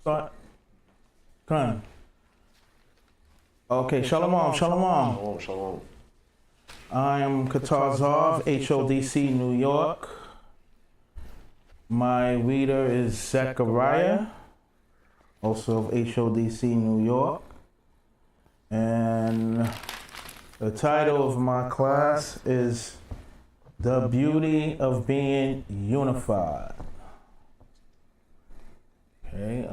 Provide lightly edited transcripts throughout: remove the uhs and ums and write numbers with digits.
Start. Come on. Okay, shalom, shalom. Shalom, shalom. I am Chaatazar of HODC, New York. My reader is Zechariah, also of HODC, New York. And the title of my class is The Beauty of Being Unified. Okay,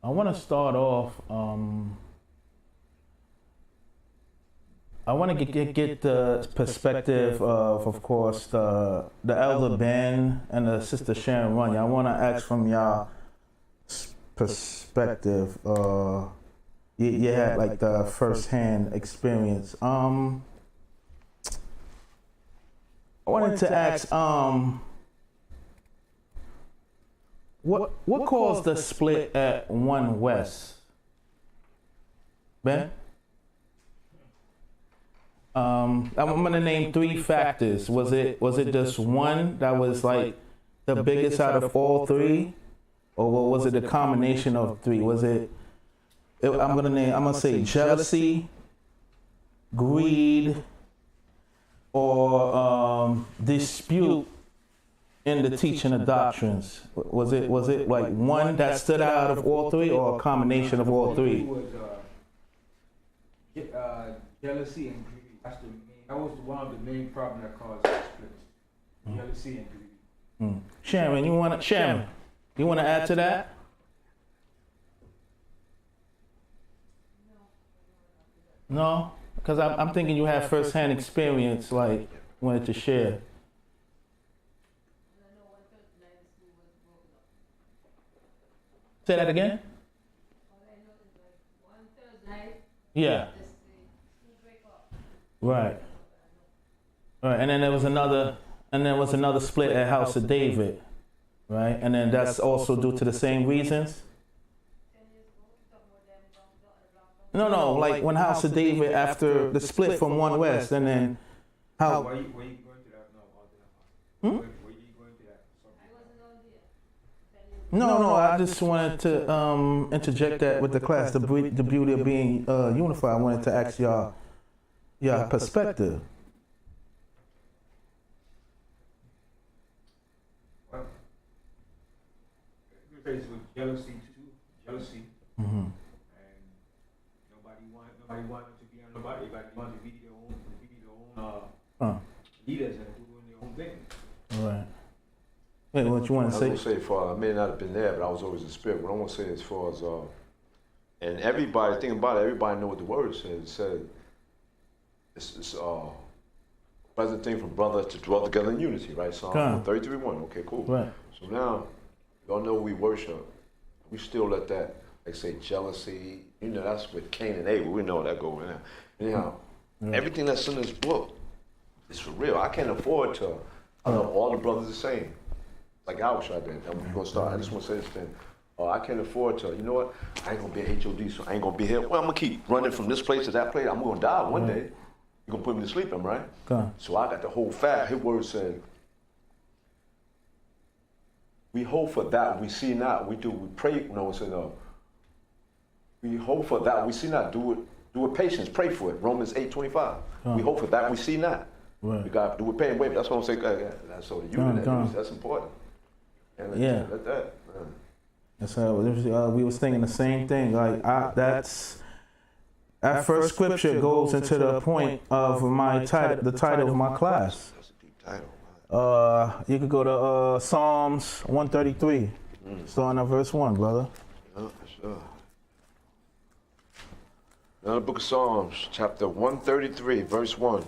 I want to start off, I want to get the perspective of course, the Elder Ben and the Sister Sharon Runyon. I want to ask from y'all perspective. You had like the first-hand experience. I wanted to ask, what caused the split at 1 West? Ben? I'm gonna name 3 factors. Was it just one that was like the biggest out of all 3, or was it a combination of 3? Was it? I'm gonna say jealousy, greed, or dispute in the teaching of doctrines. Was it like one that stood out of all 3, or a combination of all 3? It was jealousy and greed. That was one of the main problems that caused the split. Jealousy and greed. Sharon, you wanna add to that? No, because I'm thinking you had first-hand experience, like wanted to share. Say that again? Yeah. Right. Right, and then there was another split at House of David, right? And then that's also due to the same reasons? No, like when House of David, after the split from 1 West, and then how... Were you going to that? No, were you going to that? No, I just wanted to interject that with the class, the beauty of being unified. I wanted to ask y'all perspective. Well, it was jealousy too. Jealousy. Mm-hmm. And nobody wanted to be on nobody. Everybody wanted to be their own leaders and doing their own thing. All right. Wait, what you want to say? I was going to say, I may not have been there, but I was always in spirit. What I want to say as far as, and everybody, think about it, everybody know what the word says. It said, it's pleasant thing for brothers to dwell together in unity, right? Psalm 33:1. Okay, cool. Right. So now, y'all know we worship. We still let that, like say, jealousy. You know, that's with Cain and Abel. We know that going on. Anyhow, everything that's in this book is for real. I can't afford to. I love all the brothers the same. Like I was trying to. I'm gonna start. I just want to say this thing. I can't afford to. You know what? I ain't gonna be at HOD, so I ain't gonna be here. Well, I'm gonna keep running from this place to that place. I'm gonna die one day. You're gonna put me to sleep, am I right? So I got the whole fact. His word said, we hope for that we see not. We pray. No, it said, we hope for that we see not. Do it with patience. Pray for it. Romans 8:25. We hope for that we see not. Right. We got to do it pain. Wait, that's what I'm saying. That's so the unit. That's important. And let that. That's how we was thinking the same thing. Like that first scripture goes into the point of the title of my class. That's a deep title. You could go to Psalms 133, starting at verse 1, brother. Yeah, sure. Now the book of Psalms, chapter 133, verse 1.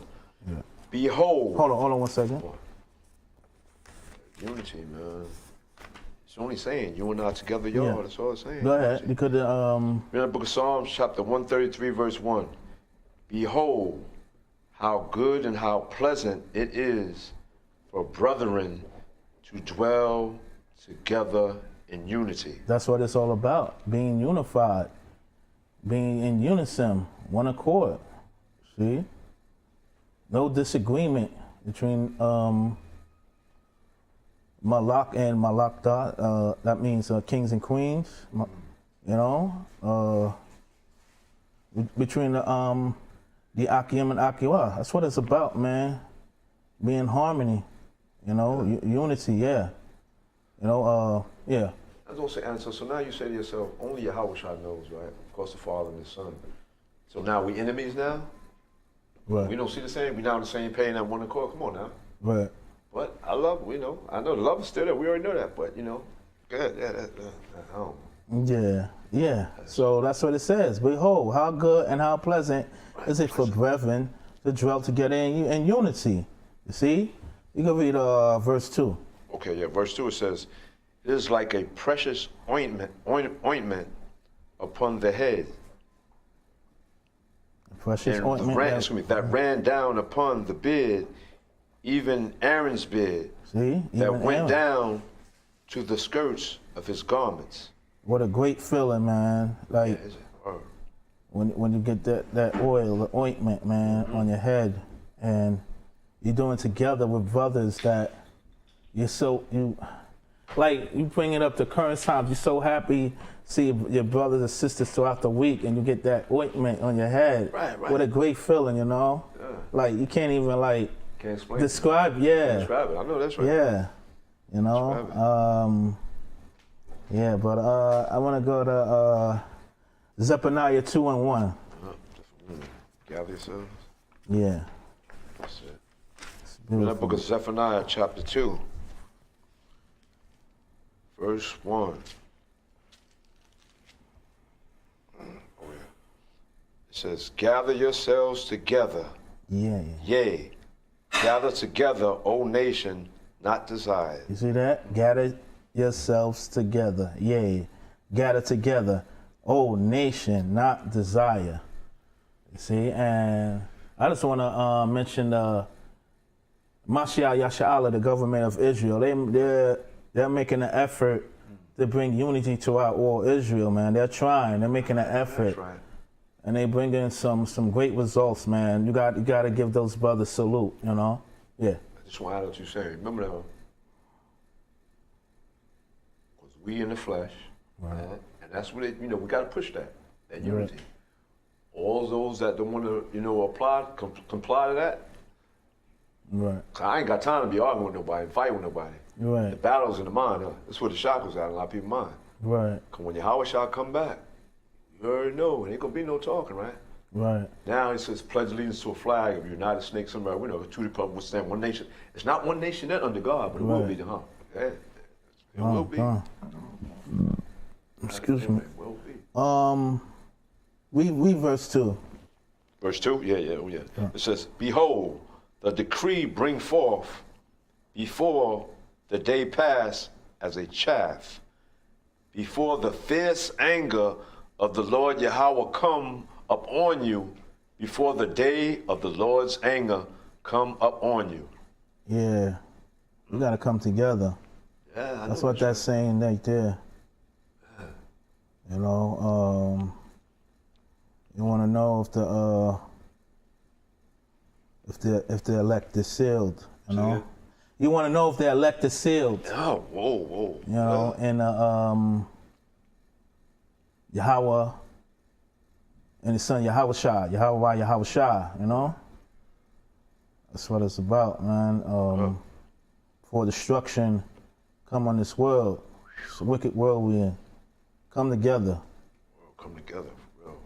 Yeah. Behold. Hold on 1 second. Unity, man. It's only saying you and I together, y'all. Yeah. That's all it's saying. Go ahead. You could. In the book of Psalms, chapter 133, verse 1. Behold, how good and how pleasant it is for brethren to dwell together in unity. That's what it's all about. Being unified, being in unison, one accord. See, no disagreement between Malak and Malakda, that means kings and queens. You know, between the Akim and Akiwa. That's what it's about, man. Being harmony, you know, unity, yeah. You know, yeah. I was gonna say, so now you say to yourself, only Yahweh knows, right? Of course, the Father and the Son. So now we enemies now? Right. We don't see the same. We now on the same page and one accord. Come on now. Right. But I love, I know the love is still there. We already know that. But good. I don't. Yeah. So that's what it says. Behold, how good and how pleasant is it for brethren to dwell together in unity. You see? You can read verse 2. Okay, yeah. Verse 2 it says, it is like a precious ointment upon the head. Precious ointment that ran down upon the beard, even Aaron's beard. See? That went down to the skirts of his garments. What a great feeling, man. Like, when you get that oil, the ointment, man, on your head, and you're doing it together with brothers that you bring it up to current times. You're so happy see your brothers and sisters throughout the week, and you get that ointment on your head. Right. What a great feeling, you know? Yeah. Like, you can't even, can't explain describe, it. yeah. Describe it. I know that's right. Yeah. You know? Yeah, but I want to go to Zephaniah 2:1. Gather yourselves. Yeah. That's it. In that book of Zephaniah, chapter 2, verse 1. It says, gather yourselves together. Yeah. Yea, gather together, O nation, not desired. You see that? Gather yourselves together. Yea, gather together, O nation, not desire. You see, and I just want to mention Mashiach Yasha'Allah, the government of Israel. They're making an effort to bring unity throughout all Israel, man. They're trying. They're making an effort. That's right. And they bring in some great results, man. You got to give those brothers salute, you know? Yeah. I just want to add what you say. Remember that, because we in the flesh, right. And that's what we got to push that unity. Right. All those that don't want to, comply to that. Right. I ain't got time to be arguing with nobody and fighting with nobody. Right. The battle's in the mind. That's where the chakras at in a lot of people's mind. Right. Because when Yahweh shall come back, you already know, and ain't gonna be no talking, right? Right. Now it says pledge allegiance to a flag of United States of America. We know two republics will stand one nation. It's not one nation yet under God, but it will be, huh? Yeah. It will be. Excuse me. It will be. We verse 2. Verse 2? Yeah. It says, behold, the decree bring forth before the day pass as a chaff, before the fierce anger of the Lord Yahweh come upon you, before the day of the Lord's anger come up on you. Yeah, we got to come together. Yeah, that's what that's saying right there. Yeah. You know, you want to know if the elect is sealed. You know, yeah. You want to know if the elect is sealed. Oh, whoa. You know, and Yahweh and his son Yahweh Shah, you know? That's what it's about, man. For destruction come on this world. It's a wicked world we in. Come together. Come together, bro.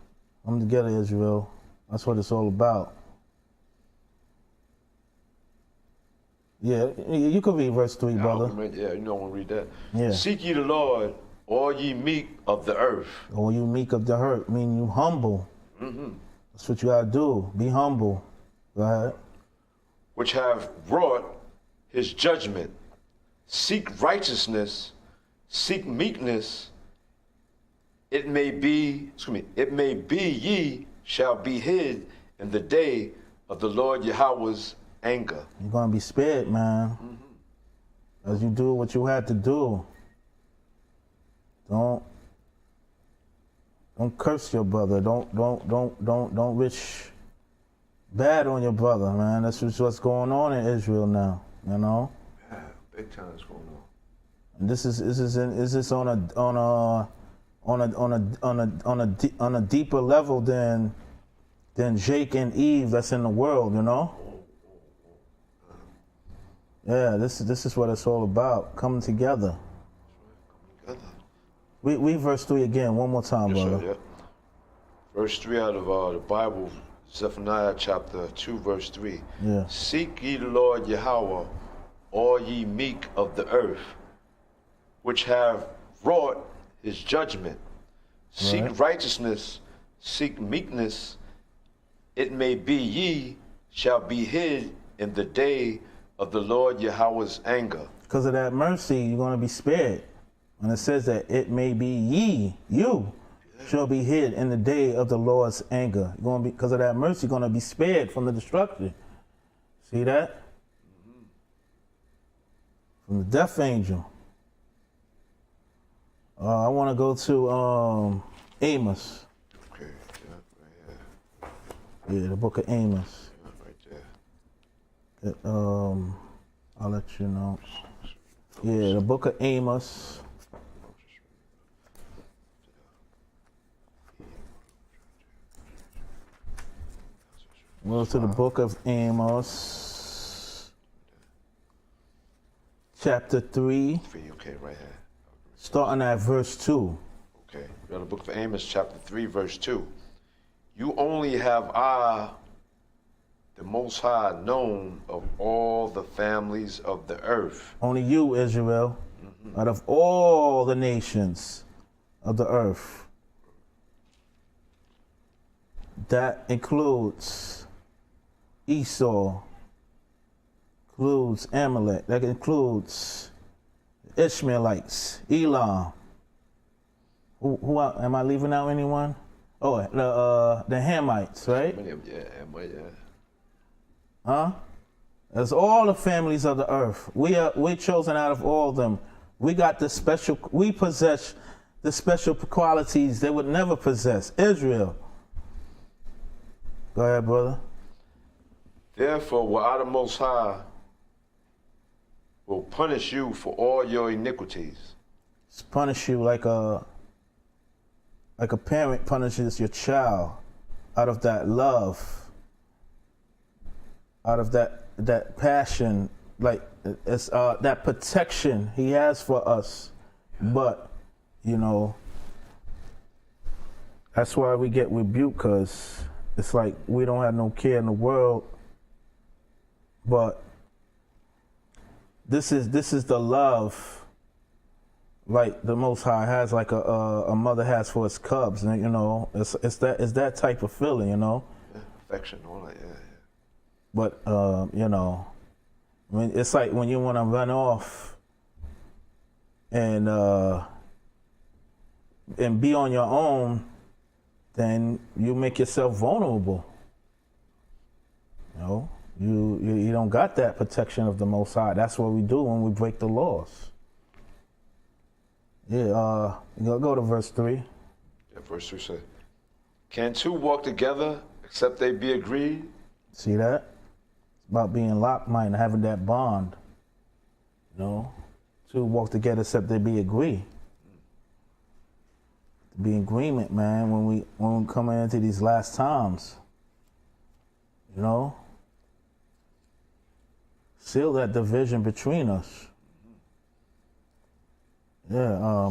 Come together, Israel. That's what it's all about. Yeah, you could read verse 3, brother. Yeah, I want to read that. Yeah. Seek ye the Lord, all ye meek of the earth. All you meek of the earth, meaning you humble. Mm-hmm. That's what you gotta do. Be humble. Go ahead. Which have wrought his judgment. Seek righteousness. Seek meekness. It may be ye shall be hid in the day of the Lord Yahweh's anger. You're gonna be spared, man. Mm-hmm. As you do what you had to do. Don't curse your brother. Don't wish bad on your brother, man. That's what's going on in Israel now, you know? Big times going on. And is this on a deeper level than Jake and Eve that's in the world, you know? Yeah, this is what it's all about, coming together. We verse 3 again, one more time, Yes, brother. sir, yeah. Verse 3 out of the Bible, Zephaniah chapter 2, verse 3. Yeah. Seek ye the Lord Yahweh, all ye meek of the earth, which have wrought his judgment. Seek Right. righteousness, seek meekness. It may be ye shall be hid in the day of the Lord Yahweh's anger. Because of that mercy, you're going to be spared. And it says that it may be you shall be hid in the day of the Lord's anger. You're going to be, because of that mercy, you're going to be spared from the destruction. See that? From the death angel. I want to go to Amos. Okay, yeah, right here. Yeah, the book of Amos. Yeah, right there. I'll let you know. Yeah, the book of Amos. Go to the book of Amos, chapter 3, Okay, right here. starting at verse 2. Okay, we got the book of Amos, chapter 3, verse 2. You only have I, the Most High, known of all the families of the earth. Only you, Israel, out of all the nations of the earth. That includes Esau, includes Amalek, that includes Ishmaelites, Elam. Who am I leaving out anyone? Oh, the Hamites, right? Many of them, yeah, yeah. Huh? That's all the families of the earth. We're chosen out of all of them. We possess the special qualities they would never possess. Israel. Go ahead, brother. Therefore, will I, the Most High, will punish you for all your iniquities. It's punish you like a parent punishes your child out of that love, out of that passion, like it's that protection he has for us. But, you know, that's why we get rebuked, because it's like we don't have no care in the world. But this is the love, like the Most High has, like a mother has for its cubs, and you know, it's that type of feeling, you know. Yeah, affection, all that, yeah. But you know, I mean, it's like when you want to run off and be on your own, then you make yourself vulnerable. You know. You don't got that protection of the Most High. That's what we do when we break the laws. Yeah, go to verse 3. Yeah, verse 3 says, can two walk together except they be agreed? See that? It's about being locked mind, having that bond. You know? Two walk together except they be agreed. Be in agreement, man, when we come into these last times. You know? Seal that division between us. Yeah,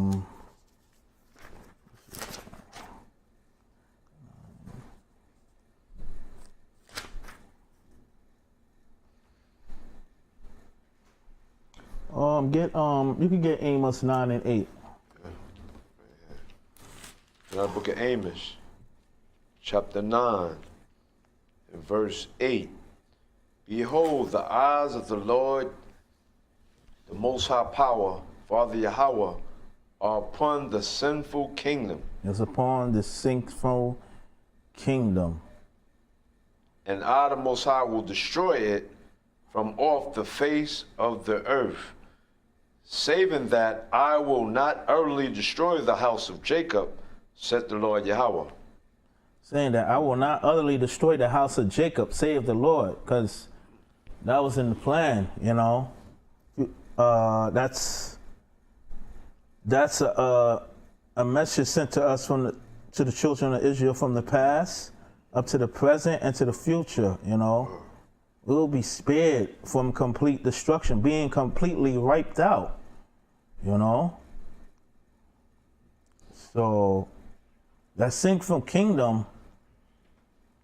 you can get Amos 9 and 8. In our book of Amos, chapter 9, and verse 8. Behold, the eyes of the Lord, the Most High Power, Father Yahweh, are upon the sinful kingdom. It's upon the sinful kingdom. And I, the Most High, will destroy it from off the face of the earth, saving that I will not utterly destroy the house of Jacob, said the Lord Yahweh. Saying that I will not utterly destroy the house of Jacob, save the Lord, because that was in the plan, you know. That's a message sent to us to the children of Israel from the past up to the present and to the future. You know, we'll be spared from complete destruction, being completely wiped out. You know, so that sinful kingdom,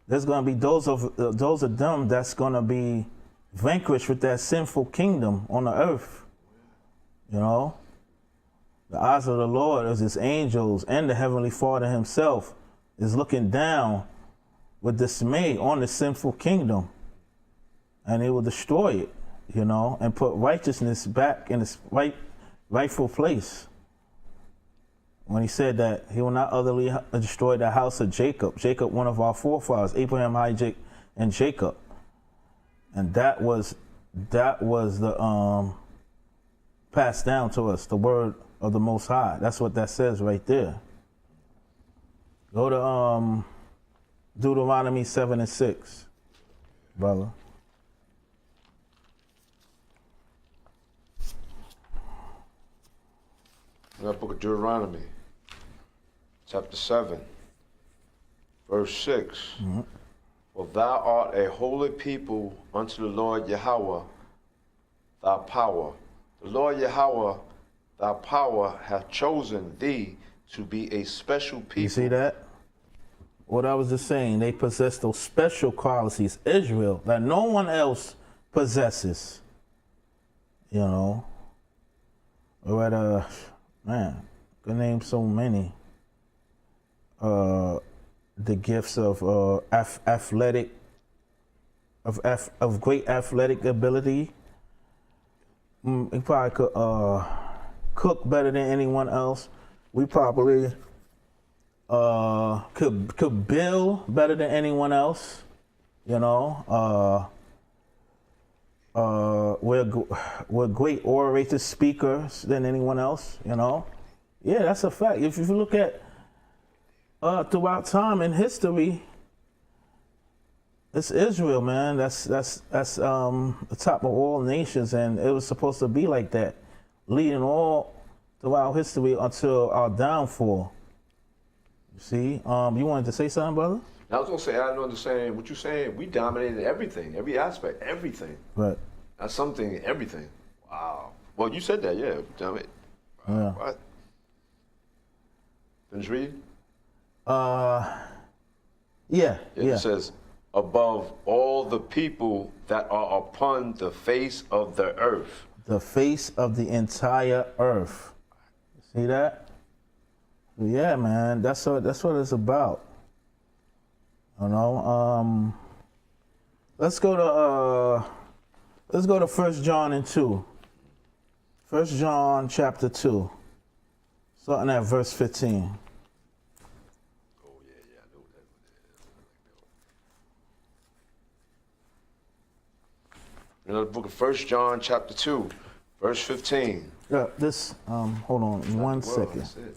there's going to be those of them that's going to be vanquished with that sinful kingdom on the earth. You know, the eyes of the Lord as his angels and the Heavenly Father himself is looking down with dismay on the sinful kingdom, and he will destroy it, you know, and put righteousness back in its rightful place. When he said that he will not utterly destroy the house of Jacob, one of our forefathers, Abraham, Isaac, and Jacob. And that was the passed down to us, the word of the Most High. That's what that says right there. Go to Deuteronomy 7 and 6, brother. That book of Deuteronomy, chapter 7, verse 6. Mm-hmm. For thou art a holy people unto the Lord Yahweh, thy power. The Lord Yahweh, thy power, hath chosen thee to be a special people. You see that? What I was just saying, they possess those special qualities, Israel, that no one else possesses. You know? Or man, could name so many. The gifts of great athletic ability. We probably could cook better than anyone else. We probably could build better than anyone else. You know, we're great orators, speakers than anyone else. You know, yeah, that's a fact. If you look at throughout time in history, it's Israel, man. That's the top of all nations, and it was supposed to be like that, leading all throughout history until our downfall. You see, you wanted to say something, brother? I was gonna say, I don't understand what you're saying. We dominated everything, every aspect, everything. Right. That's something, everything. Wow. Well, you said that, yeah. Damn it. Yeah. What? Finish reading? Yeah. It says, above all the people that are upon the face of the earth. The face of the entire earth. See that? Yeah, man. That's what it's about. You know. Let's go to 1 John and 2. 1 John chapter 2. Starting at verse 15. In the book of 1 John chapter 2, verse 15. Yeah, this, hold on 1 second. That's it.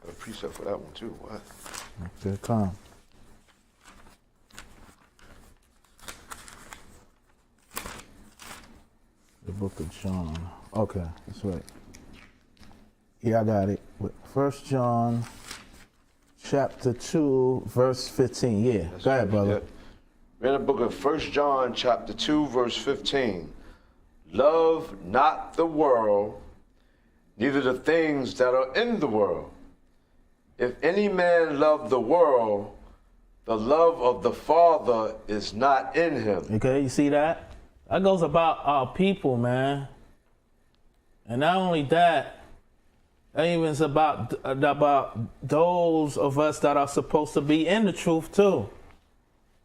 Got a precept for that one too. What? Okay, come. The book of John. Okay, that's right. Yeah, I got it. 1 John chapter 2, verse 15. Yeah, that's go ahead, brother. Yeah. In the book of 1 John chapter 2, verse 15. Love not the world, neither the things that are in the world. If any man love the world, the love of the Father is not in him. Okay, you see that? That goes about our people, man. And not only that, that even is about those of us that are supposed to be in the truth too.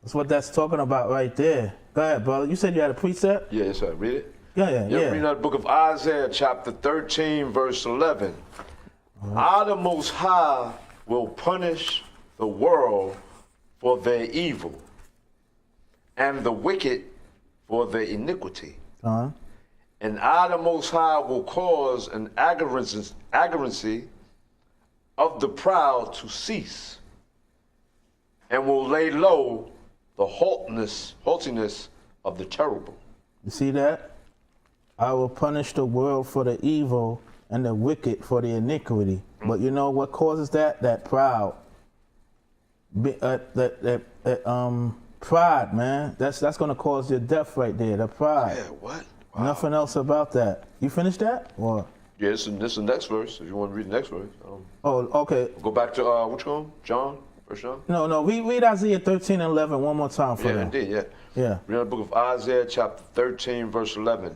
That's what that's talking about right there. Go ahead, brother. You said you had a precept? Yeah, yes, sir. Read it. Yeah. Reading out the book of Isaiah, chapter 13, verse 11. I, the Most High, will punish the world for their evil, and the wicked for their iniquity. And I, the Most High, will cause an arrogancy of the proud to cease, and will lay low the haughtiness of the terrible. You see that? I will punish the world for the evil and the wicked for the iniquity. But you know what causes that? That proud. Pride, man. That's gonna cause your death right there. The pride. Yeah, what? Wow. Nothing else about that. You finished that? Or? Yeah, this is the next verse. If you want to read the next verse. Oh, okay. Go back to which one? John? First John? No. Read Isaiah 13 and 11 one more time for Yeah, them. indeed, yeah. Yeah. Read the book of Isaiah, chapter 13, verse 11.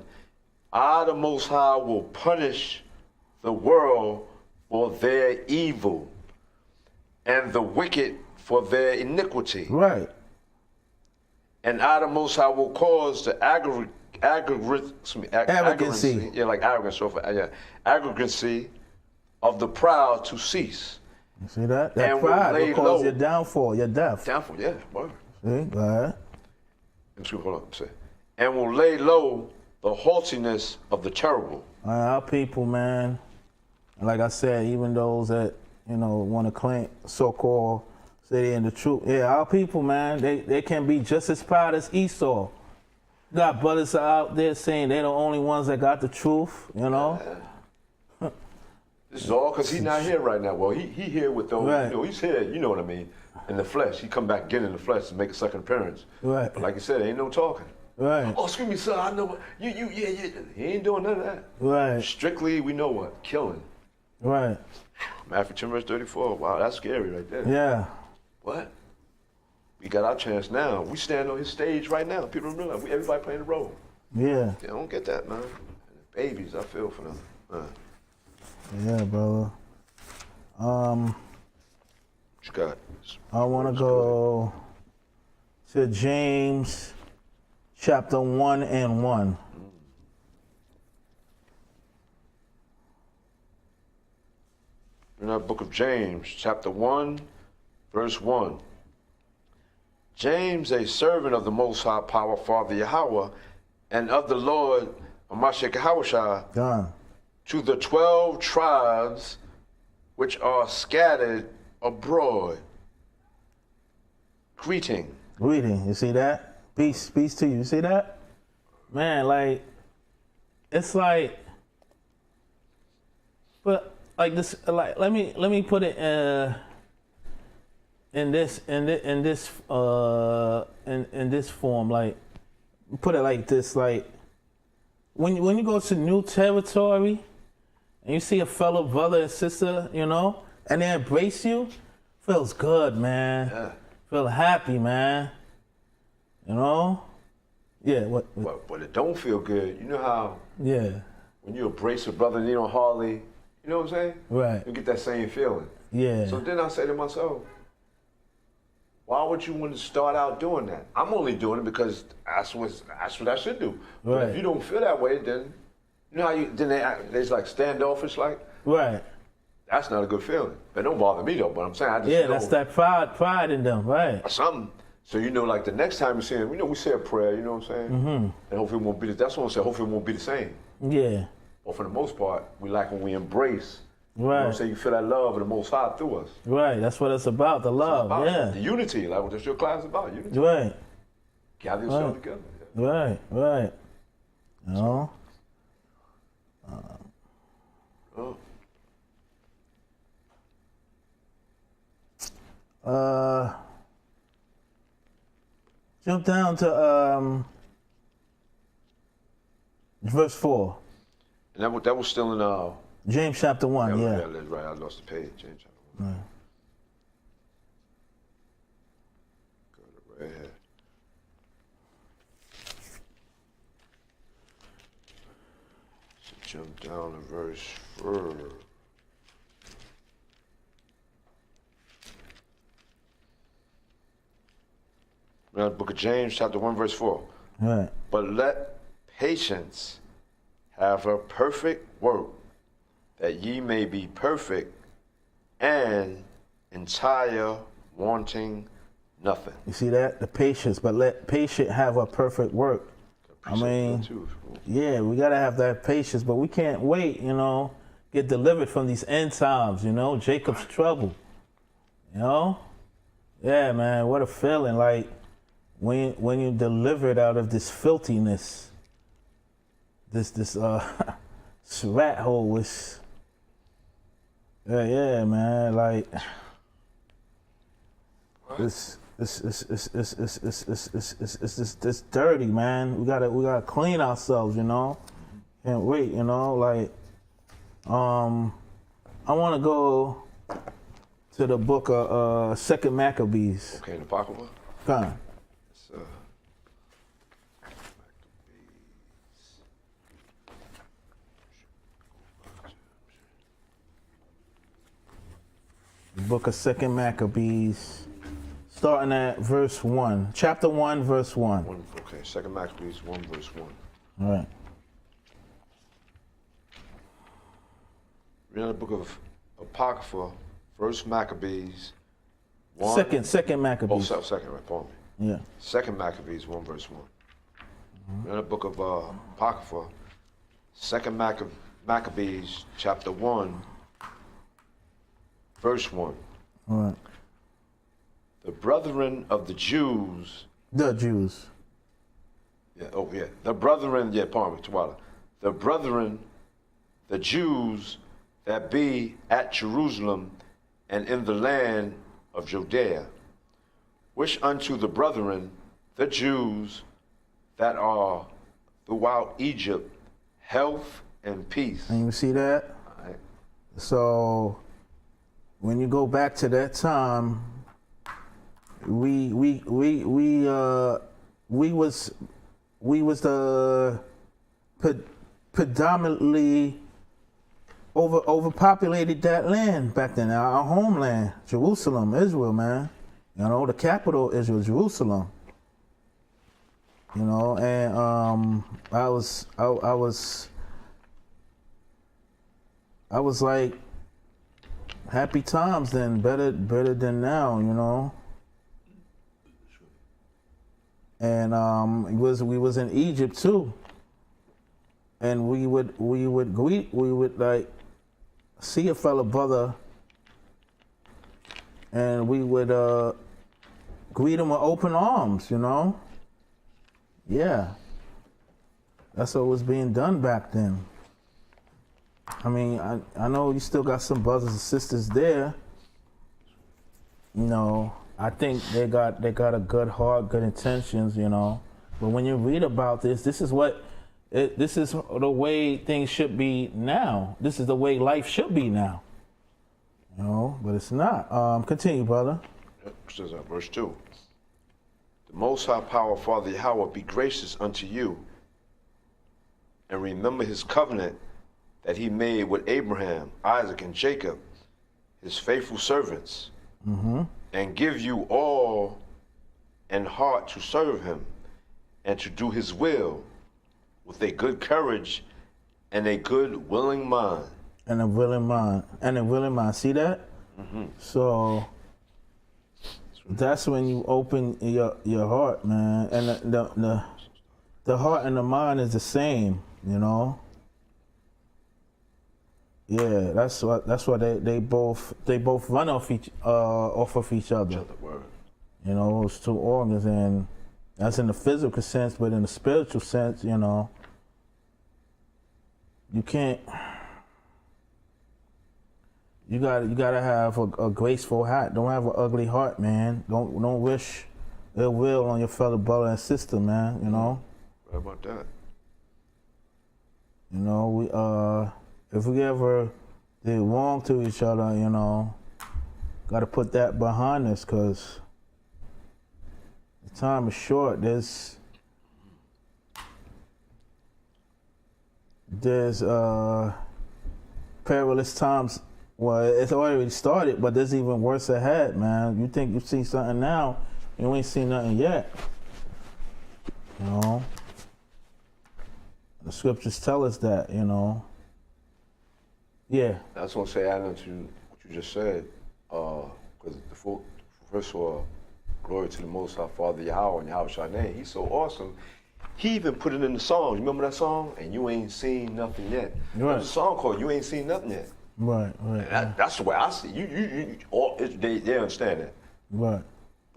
I, the Most High, will punish the world for their evil and the wicked for their iniquity. Right. And I, the Most High, will cause the arrogancy. Yeah, like arrogance. Arrogancy of the proud to cease. You see that? That And pride will lay will cause low. your downfall, your death. Downfall, yeah. Word. See? Go ahead. Hold on. Say. And will lay low the haughtiness of the terrible. Our people, man, like I said, even those that, want to claim so-called say they're in the truth. Yeah, our people, man, they can be just as proud as Esau. Got brothers out there saying they're the only ones that got the truth, This is all because he's not here right now. Well, he here with those, Right. He's here, you know what I mean, in the flesh. He come back again in the flesh to make a second appearance. Right. But like you said, ain't no talking. Right. Oh, excuse me, sir, I know what, yeah. He ain't doing none of that. Right. Strictly, we know what, killing. Right. Matthew 10 verse 34, wow, that's scary right there. Yeah. What? We got our chance now. We stand on his stage right now. People don't realize, everybody playing the role. Yeah. They don't get that, man. Babies, I feel for them. Yeah, brother. What you got? I want to go to James chapter 1 and 1. In our book of James, chapter 1, verse 1. James, a servant of the Most High Power, Father Yahweh, and of the Lord Mashiach Yahushua, Done. to the 12 tribes which are scattered abroad. Greeting. Reading, you see that? Peace to you. You see that? Man, like, it's like, but like this, like, let me put it in this form. Like, put it like this. Like, when you go to new territory and you see a fellow brother and sister, and they embrace you, feels good, man. Yeah. Feel happy, man. Yeah. What? But it don't feel good. You know how Yeah. when you embrace a brother and you don't hardly, you know what I'm saying? Right. You get that same feeling. Yeah. So then I say to myself, why would you want to start out doing that? I'm only doing it because that's what I should do. But Right. if you don't feel that way, then you know how they's like standoffish, like Right. that's not a good feeling. It don't bother me though. But I'm saying I just Yeah, know that's that pride in them, right? or something. So like the next time you see him, we say a prayer. You know what I'm saying? Mm-hmm. And hopefully it won't be. That's what I'm saying. Hopefully it won't be the same. Yeah. But for the most part, we like when we embrace. You know what I'm Right. saying? You feel that love of the Most High through us. Right. That's what it's about. The love. About Yeah. the unity, like what this your class is about. Unity. Right. Gather yourself together. Right. Right. Oh. Jump down to verse 4. And that was still in James chapter 1. Yeah. that's right. I lost the page. James chapter 1. Right. Go to right here. So jump down to verse 4. Now, the book of James, chapter 1, verse 4. Right. But let patience have her perfect work, that ye may be perfect and entire, wanting nothing. You see that? The patience, but let patience have a perfect work. I mean, yeah, we gotta have that patience, but we can't wait, get delivered from these end times, Jacob's trouble. Yeah, man, what a feeling, like when you're delivered out of this filthiness, this rat hole was. Yeah, man. Like it's dirty, man. We gotta clean ourselves, you know. Can't wait, you know. Like, I want to go to the book of Second Maccabees. Okay, the Apocrypha. Fine. It's, The book of Second Maccabees, starting at verse 1. Chapter 1, verse 1. Okay, Second Maccabees 1, verse 1. All right. We're in the book of Apocrypha, First Maccabees 1. Second Maccabees. Oh, second, right, pardon me. Yeah. Second Maccabees 1, verse 1. We're in the book of Apocrypha, Second Maccabees, chapter 1, verse 1. All right. The brethren of the Jews. The Jews. Yeah, oh yeah. The brethren, yeah, pardon me, Tawala. The brethren, the Jews that be at Jerusalem and in the land of Judea, wish unto the brethren, the Jews that are throughout Egypt, health and peace. And you see that? All right. So when you go back to that time, we was the predominantly overpopulated that land back then, our homeland, Jerusalem, Israel, man. You know, the capital Israel, Jerusalem. You know, and I was like, happy times then, better than now, you know. And we was in Egypt too, and we would like see a fellow brother, and we would greet him with open arms, you know. Yeah, that's what was being done back then. I mean, I know you still got some brothers and sisters there. You know, I think they got a good heart, good intentions, you know. But when you read about this is the way things should be now. This is the way life should be now. You know, but it's not. Continue, brother. Says verse 2. The Most High Power, Father Yahweh, be gracious unto you, and remember his covenant that he made with Abraham, Isaac, and Jacob, his faithful servants, and give you all an heart to serve him and to do his will with a good courage and a good willing mind. And a willing mind. See that? So that's when you open your heart, man. And the heart and the mind is the same, you know. Yeah, that's why they both run off of each other. You know, those two organs, and that's in the physical sense, but in the spiritual sense, you know, you can't. You gotta have a graceful heart. Don't have an ugly heart, man. Don't wish ill will on your fellow brother and sister, man. You know. What about that? You know, if we ever did wrong to each other, you know, gotta put that behind us, cause the time is short. There's perilous times. Well, it's already started, but there's even worse ahead, man. You think you've seen something now, you ain't seen nothing yet. You know? The scriptures tell us that, you know. Yeah. I just want to say, adding to what you just said, because first of all, glory to the Most High Father Yahweh and Yahweh Shai name. He's so awesome. He even put it in the song. You remember that song? And you ain't seen nothing yet. Right. There's a song called "You Ain't Seen Nothing Yet." Right. That's the way I see it. They understand that. Right.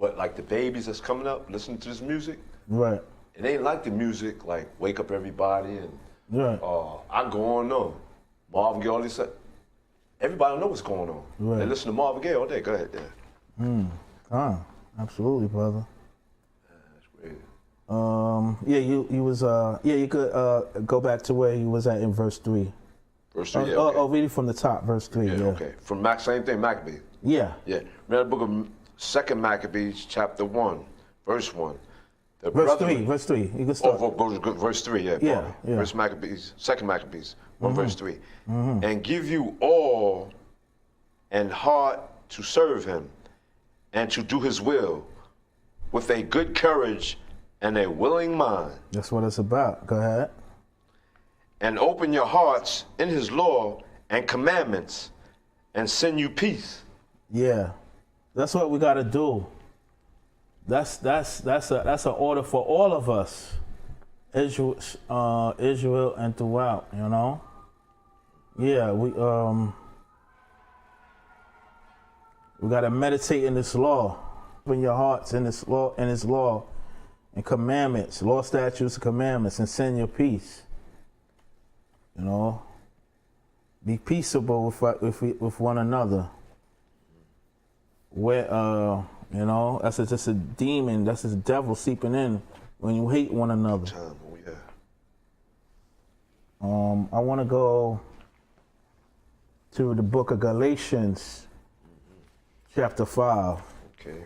But like the babies that's coming up, listening to this music, Right. it ain't like the music like "Wake Up Everybody" and Right. I go on though. Marvin Gaye, all this. Everybody know what's going on. Right. They listen to Marvin Gaye all day. Go ahead, there. Absolutely, brother. That's great. Yeah, you was you could go back to where you was at in verse 3. Verse 3, okay. Read it from the top, verse 3. Yeah. Okay. From same thing, Maccabees. Yeah. Yeah. Read the book of 2nd Maccabees, chapter 1, verse 1. Verse 3. You can start. Verse 3, yeah. Yeah. First Maccabees, 2nd Maccabees, 1 verse 3. And give you all an heart to serve him and to do his will with a good courage and a willing mind. That's what it's about. Go ahead. And open your hearts in his law and commandments and send you peace. Yeah. That's what we got to do. That's an order for all of us, Israel and throughout. You know. Yeah, we got to meditate in this law. Open your hearts in this law, and commandments, law, statutes, and commandments, and send your peace. You know. Be peaceable with one another. Where you know, that's just a demon, that's just a devil seeping in when you hate one another. I want to go to the book of Galatians, chapter 5. Okay.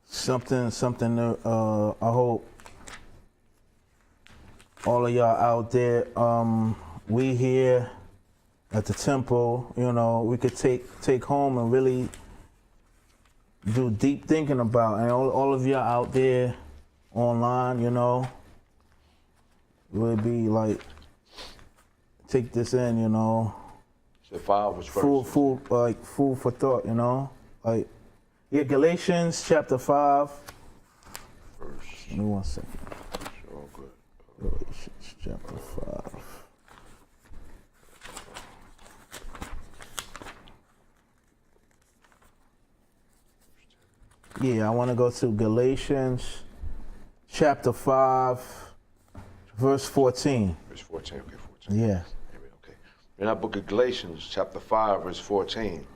Something I hope all of y'all out there, we here at the temple, you know, we could take home and really do deep thinking about. And all of y'all out there online, you know, would be like, take this in, you know. So 5 was first. Food for thought, you know. Like, yeah, Galatians chapter 5. First. Give me 1 second. Sure, good. Galatians chapter 5. Yeah, I want to go to Galatians chapter 5, verse 14. Verse 14, okay, 14. Yeah. Okay. In our book of Galatians, chapter 5, verse 14.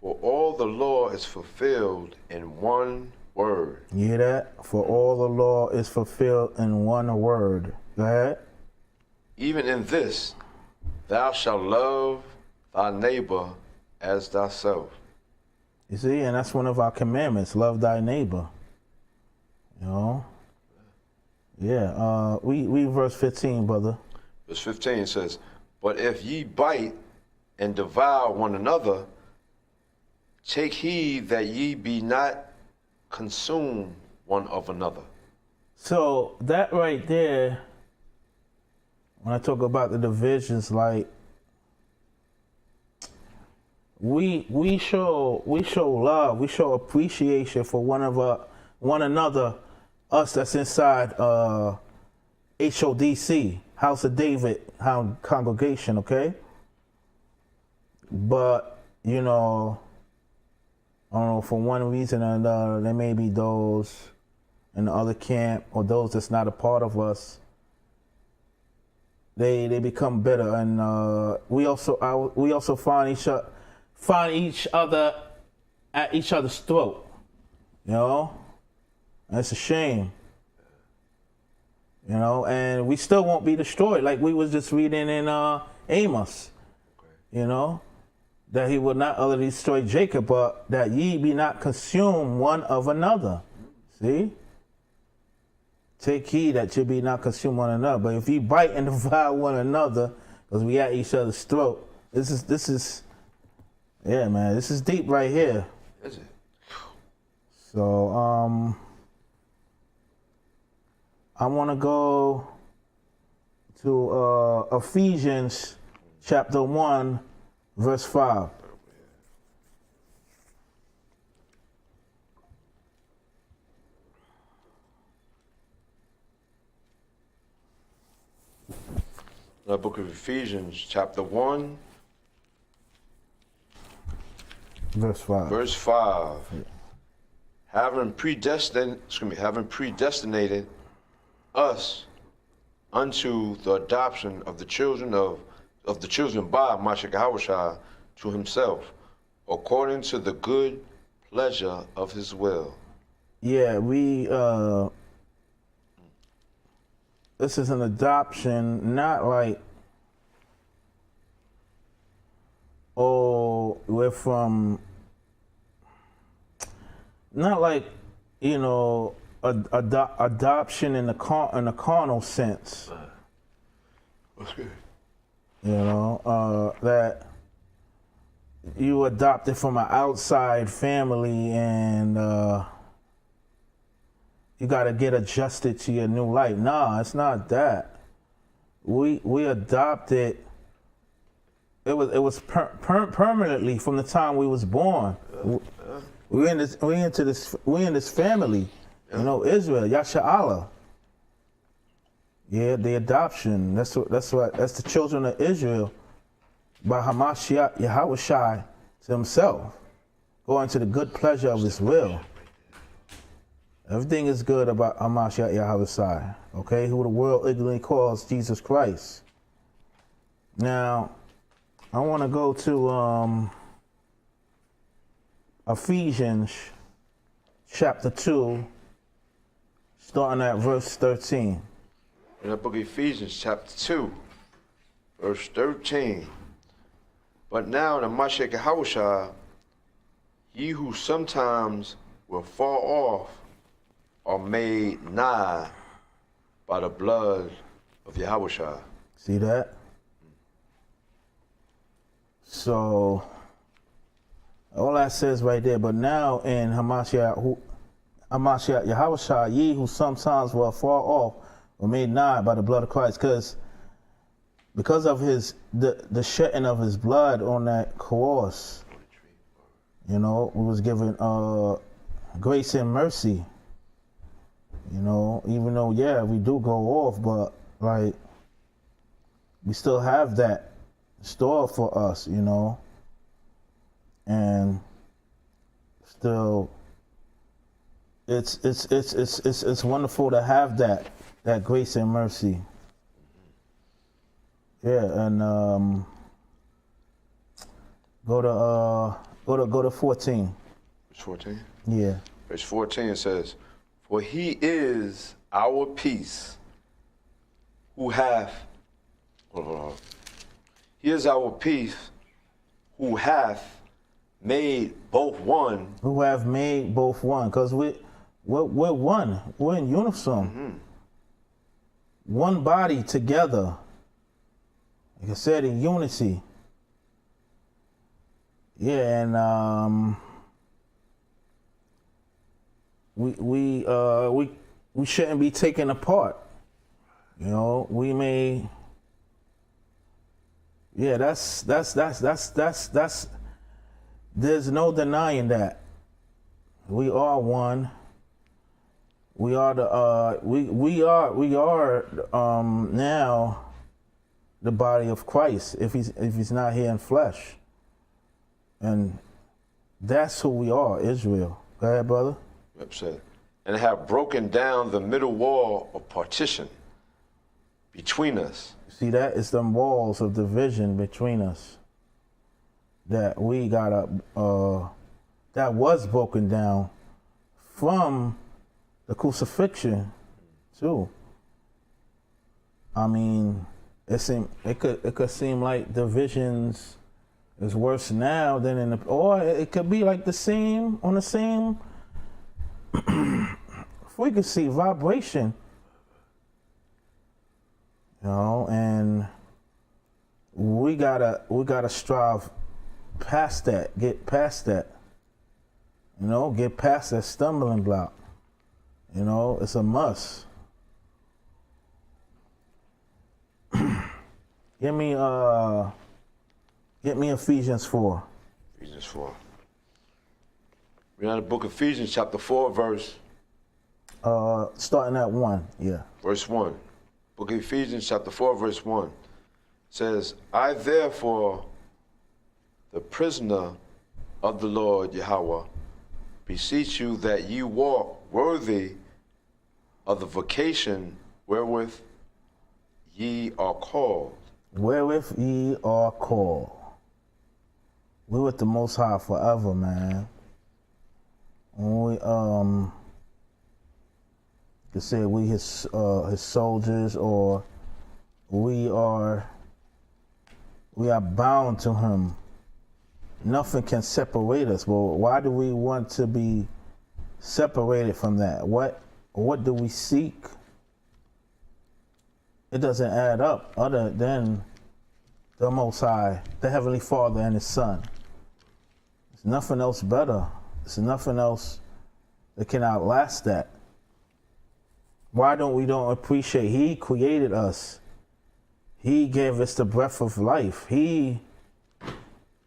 For all the law is fulfilled in one word. You hear that? For all the law is fulfilled in one word. Go ahead. Even in this, thou shalt love thy neighbor as thyself. You see, and that's one of our commandments, love thy neighbor. You know? Yeah, we verse 15, brother. Verse 15 says, but if ye bite and devour one another, take heed that ye be not consumed one of another. So that right there, when I talk about the divisions, like we show love, we show appreciation for one another, us that's inside HODC, House of David congregation, okay? But you know, I don't know, for one reason or another, there may be those in the other camp or those that's not a part of us. They become bitter, and we also find each other at each other's throat. You know, and it's a shame. You know, and we still won't be destroyed, like we was just reading in Amos. You know, that he will not utterly destroy Jacob, but that ye be not consumed one of another. See? Take heed that you be not consumed one another. But if you bite and devour one another, because we at each other's throat, this is, yeah, man, this is deep right here. Is it? So, I want to go to Ephesians chapter 1, verse 5. The book of Ephesians, chapter 1. Verse 5. Verse 5. Having predestinated us unto the adoption of the children by Mashiach Yahushua to himself, according to the good pleasure of his will. Yeah, this is an adoption, not like, we're from, not like, adoption in the carnal sense. Okay. That you adopted from an outside family and you got to get adjusted to your new life. Nah, it's not that. We adopted. It was permanently from the time we was born. We in this family. Israel, Yasha'Allah. Yeah, the adoption. That's the children of Israel by Hamashiach Yahushua to himself, going to the good pleasure of his will. Everything is good about Hamashiach Yahushua, okay, who the world ignorantly calls Jesus Christ. Now, I want to go to Ephesians chapter 2, starting at verse 13. In the book of Ephesians chapter 2, verse 13. But now in the Mashiach Yahushua, ye who sometimes were far off are made nigh by the blood of Yahushua. See that? So, all that says right there, but now in Hamashiach Yahushua, ye who sometimes were far off were made nigh by the blood of Christ, because of the shedding of his blood on that cross, we was given grace and mercy. Even though, we do go off, but like we still have that store for us, and still it's wonderful to have that grace and mercy. Yeah, and go to 14. Verse 14? Yeah. Verse 14 says, for he is our peace, who hath, he is our peace, who hath made both one. Who have made both one, because we're one. We're in unison. Mm-hmm. One body together. Like I said, in unity. Yeah, and we shouldn't be taken apart. We may. Yeah, that's. There's no denying that. We are one. We are the. We are now the body of Christ. If he's not here in flesh. And that's who we are, Israel. Go ahead, brother. Upset. And have broken down the middle wall of partition between us. See that? It's them walls of division between us that we gotta, that was broken down from the crucifixion too. I mean, it could seem like divisions is worse now than in or it could be like on the same frequency, vibration, and we gotta strive past that, get past that, get past that stumbling block. It's a must. Give me Ephesians 4. Ephesians 4. We're in the book of Ephesians chapter 4, verse. Starting at 1, yeah. Verse 1. Book of Ephesians chapter 4, verse 1. Says, I therefore, the prisoner of the Lord Yahweh, beseech you that ye walk worthy of the vocation wherewith ye are called. Wherewith ye are called. We with the Most High forever, man. When we you say we his soldiers, or we are bound to him. Nothing can separate us. Well, why do we want to be separated from that? What do we seek? It doesn't add up other than the Most High, the Heavenly Father and His Son. There's nothing else better. There's nothing else that can outlast that. Why don't we appreciate He created us? He gave us the breath of life. He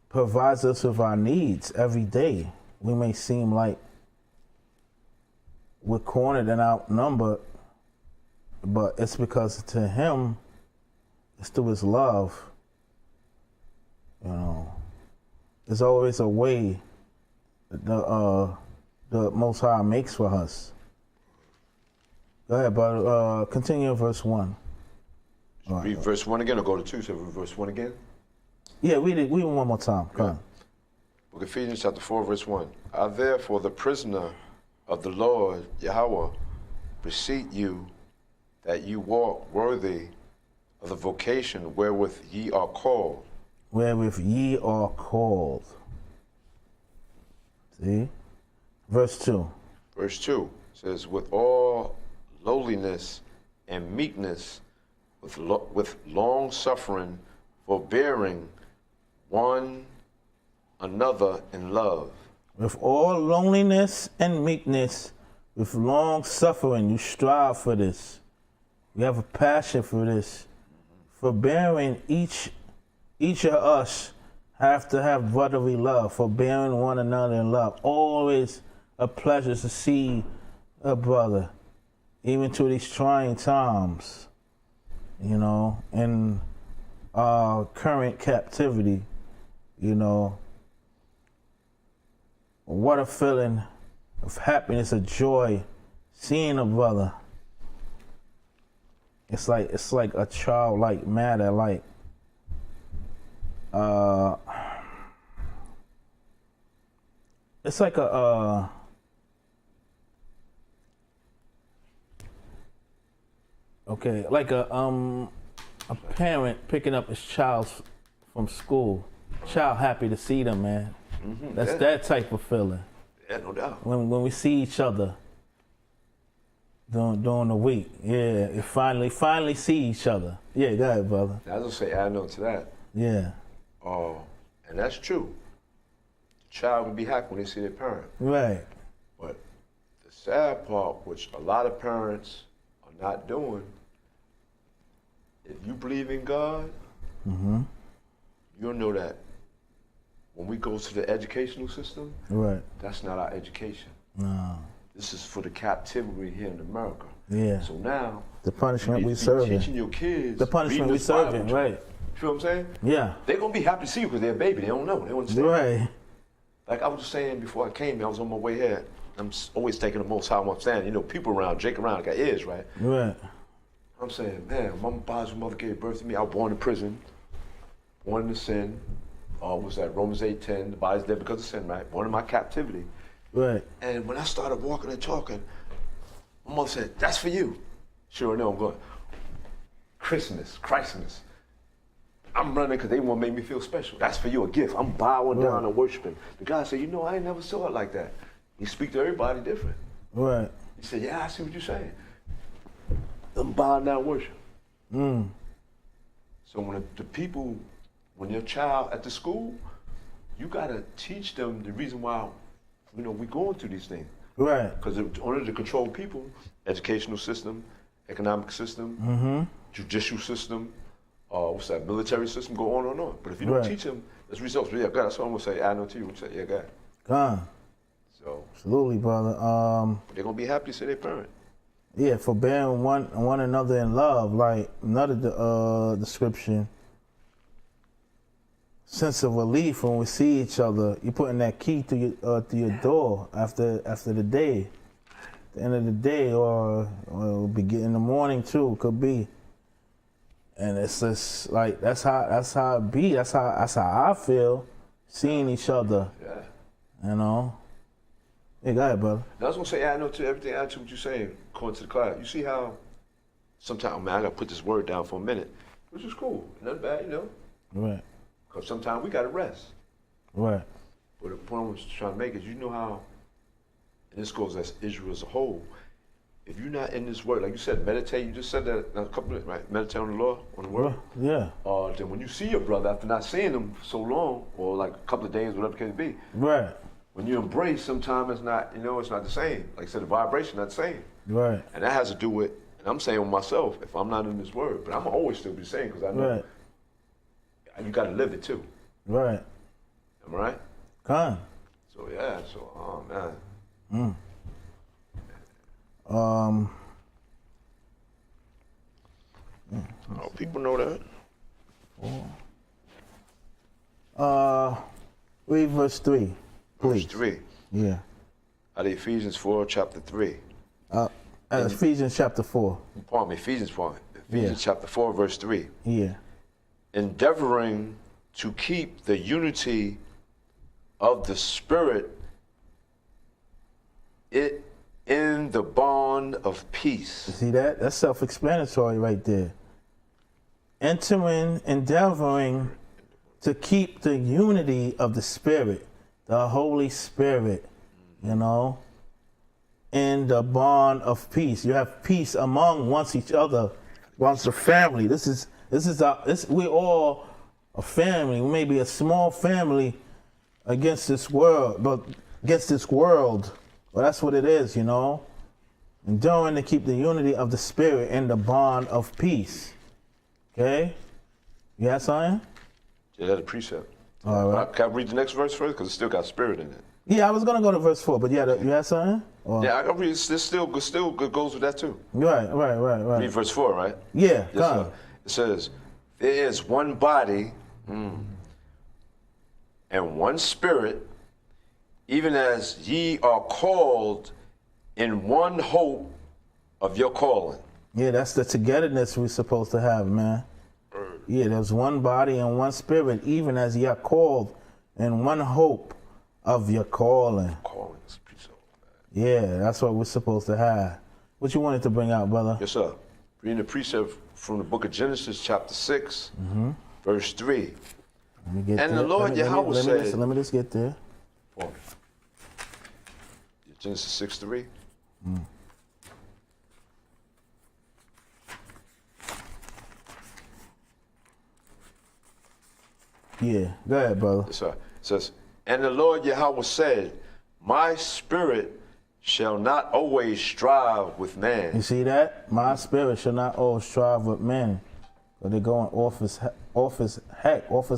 provides us with our needs every day. We may seem like we're cornered and outnumbered, but it's because to Him, it's through His love. You know, there's always a way the Most High makes for us. Go ahead, but continue verse 1. Read verse 1 again, or go to 2, so verse 1 again? Yeah, read it one more time. Come on. Book of Ephesians chapter 4, verse 1. I therefore, the prisoner of the Lord Yahweh, beseech you that you walk worthy of the vocation wherewith ye are called. Wherewith ye are called. See? Verse 2. Verse 2 says, with all lowliness and meekness, with long suffering, forbearing one another in love. With all loneliness and meekness, with long suffering, you strive for this. You have a passion for this. Forbearing, each of us have to have brotherly love, forbearing one another in love. Always a pleasure to see a brother, even through these trying times, you know, in our current captivity, you know. What a feeling of happiness, of joy, seeing a brother. It's like a childlike matter, like it's like a parent picking up his child from school. Child happy to see them, man. Mm-hmm, that's that type of feeling. Yeah, no doubt. When we see each other during the week, yeah, it finally see each other. Yeah, go ahead, brother. I was gonna say, add on to that. Yeah. And that's true. The child will be happy when they see their parent. Right. But the sad part, which a lot of parents are not doing, if you believe in God, mm-hmm. you'll know that when we go to the educational system, right, that's not our education. No. This is for the captivity here in America. Yeah. So now, the punishment we serving. Teaching your kids. The punishment we serving, right. You feel what I'm saying? Yeah. They're going to be happy to see you because they're a baby. They don't know. They don't understand. Right. Like I was just saying before I came here, I was on my way here. I'm always taking the Most High when I'm standing. You know, people around, Jake around, got ears, right? Right. I'm saying, man, my biological mother gave birth to me. I was born in prison, born in sin. What's that? Romans 8:10. The body's dead because of sin, right? Born in my captivity. Right. And when I started walking and talking, my mother said, "That's for you." Sure enough, I'm going, Christmas. I'm running because they want to make me feel special. That's for you, a gift. I'm bowing down and worshiping. The guy said, you know, I ain't never saw it like that. You speak to everybody different. Right. He said, yeah, I see what you're saying. I'm bowing down worship. Mm. So when the people, when your child at the school, you got to teach them the reason why, you know, we're going through these things. Right. Because in order to control people, educational system, economic system, mm-hmm. judicial system, military system, go on and on. But if you don't teach them, there's results. But yeah, God, that's what I'm going to say. I know to you. I'm going to say, yeah, God. God. So. Absolutely, brother. They're going to be happy to see their parent. Yeah, forbearing one another in love. Like another description sense of relief when we see each other. You putting that key through your door after the day, the end of the day, or it'll be in the morning too. Could be. And it's just like that's how it be. That's how I feel, seeing each other. Yeah. You know. Yeah, go ahead, brother. Now, I was gonna say, I know to everything. Add to what you're saying, according to the class. You see how sometimes, man, I gotta put this word down for a minute, which is cool, nothing bad, you know. Right. Because sometimes we gotta rest. Right. But the point I was trying to make is, you know how, and this goes as Israel as a whole. If you're not in this word, like you said, meditate. You just said that a couple minutes, right? Meditate on the Lord, on the word. Yeah. Then when you see your brother after not seeing him so long, or like a couple of days, whatever the case be. Right. When you embrace, sometimes it's not, it's not the same. Like I said, the vibration not the same. Right. And that has to do with, and I'm saying with myself, if I'm not in this word, but I'm always still be saying, because I know you got to live it too. Right. Am I right? Con. So yeah, man. People know that. Read verse 3. Please. Verse 3. Yeah. Out of Ephesians 4, chapter 3. Ephesians chapter 4. Pardon me, Ephesians chapter 4, verse 3. Yeah. Endeavoring to keep the unity of the Spirit in the bond of peace. You see that? That's self-explanatory right there. Endeavoring to keep the unity of the Spirit, the Holy Spirit, in the bond of peace. You have peace among each other, once the family. We're all a family. We may be a small family against this world, but that's what it is, Enduring to keep the unity of the Spirit in the bond of peace. Okay? You have something? Yeah, that's a precept. All right. Can I read the next verse first? Because it still got spirit in it. Yeah, I was going to go to verse 4, but you had something? Or? Yeah, I can read. This still goes with that too. Right. Read verse 4, right? Yeah, yes, sir. It says, there is one body and one spirit, even as ye are called in one hope of your calling. Yeah, that's the togetherness we're supposed to have, man. Yeah, there's one body and one spirit, even as ye are called in one hope of your calling. Calling is pretty so bad. Yeah, that's what we're supposed to have. What you wanted to bring out, brother? Yes, sir. Reading the precept from the book of Genesis, chapter 6, verse 3. Let me get and there. the Lord Yahweh said... Let me just get there. Genesis 6:3. Yeah, go ahead, brother. Yes, sir. It says, and the Lord Yahweh said, my spirit shall not always strive with man. You see that? My spirit shall not always strive with men. But they're going off as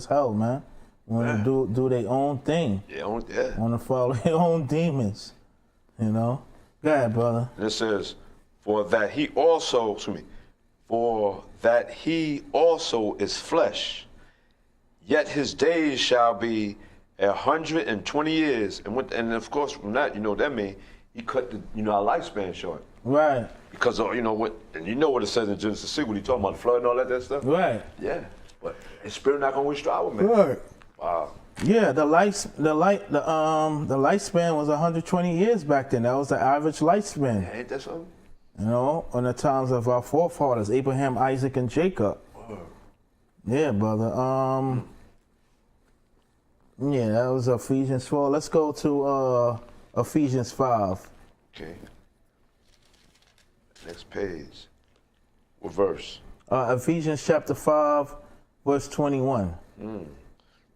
hell, man. Want to do their own thing. Yeah. Want to follow their own demons. Go ahead, brother. And it says, for that he also is flesh, yet his days shall be 120 years. And of course, from that, that means he cut our lifespan short. Right. Because what it says in Genesis 6 when he talking about the flood and all that stuff. Right. Yeah. But his spirit not gonna strive with me. Right. Wow. Yeah, the lifespan was 120 years back then. That was the average lifespan. Yeah, ain't that something? On the times of our forefathers, Abraham, Isaac, and Jacob. Yeah, brother. Yeah, that was Ephesians 4. Let's go to Ephesians 5. Okay. Next page. What verse? Ephesians chapter 5, verse 21.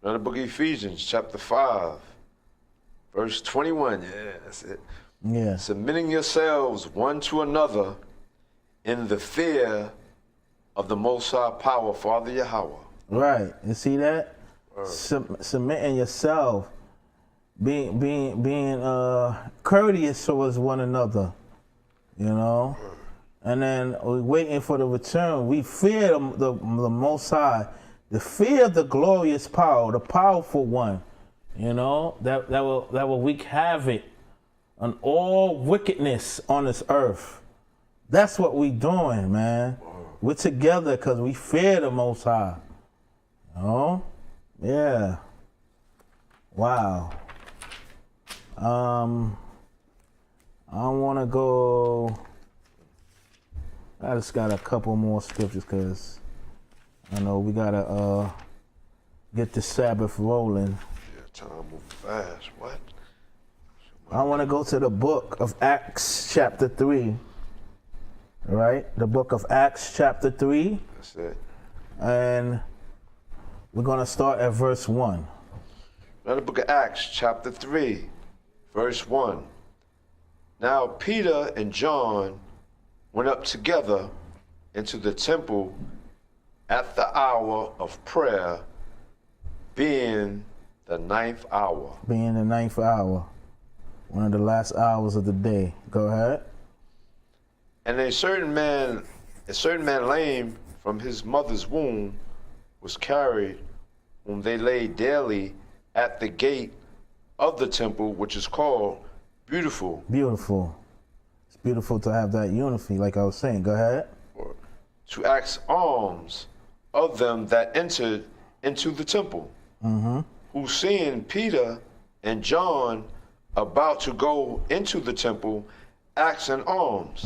Now the book of Ephesians, chapter 5, verse 21. Yeah, that's it. Yeah. Submitting yourselves one to another in the fear of the Most High Power, Father Yahweh. Right. You see that? Submitting yourself, being courteous towards one another, And then we're waiting for the return. We fear the Most High The fear of the glorious power, the powerful one, you know, that will wreak havoc on all wickedness on this earth. That's what we doing, man. We're together because we fear the Most High. You know? Yeah. Wow. I want to go. I just got a couple more scriptures because I know we gotta get the Sabbath rolling. Yeah, time move fast. What? I want to go to the book of Acts chapter 3. All right? The book of Acts chapter 3. That's it. And we're going to start at verse 1. Now the book of Acts chapter 3, verse 1. Now Peter and John went up together into the temple at the hour of prayer, being the 9th hour. Being the 9th hour. One of the last hours of the day. Go ahead. And a certain man lame from his mother's womb was carried, whom they laid daily at the gate of the temple, which is called Beautiful. Beautiful. It's beautiful to have that unity, like I was saying. Go ahead. To ask alms of them that entered into the temple, who seeing Peter and John about to go into the temple, asking alms.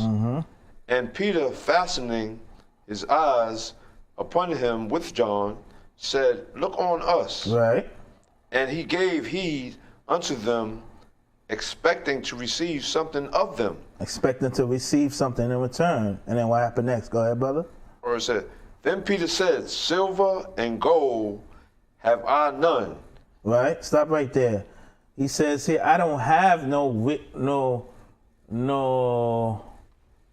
And Peter, fastening his eyes upon him with John, said, Look on us. Right. And he gave heed unto them, expecting to receive something of them. Expecting to receive something in return. And then what happened next? Go ahead, brother. Or it said, Then Peter said, Silver and gold have I none. Right. Stop right there. He says here, I don't have no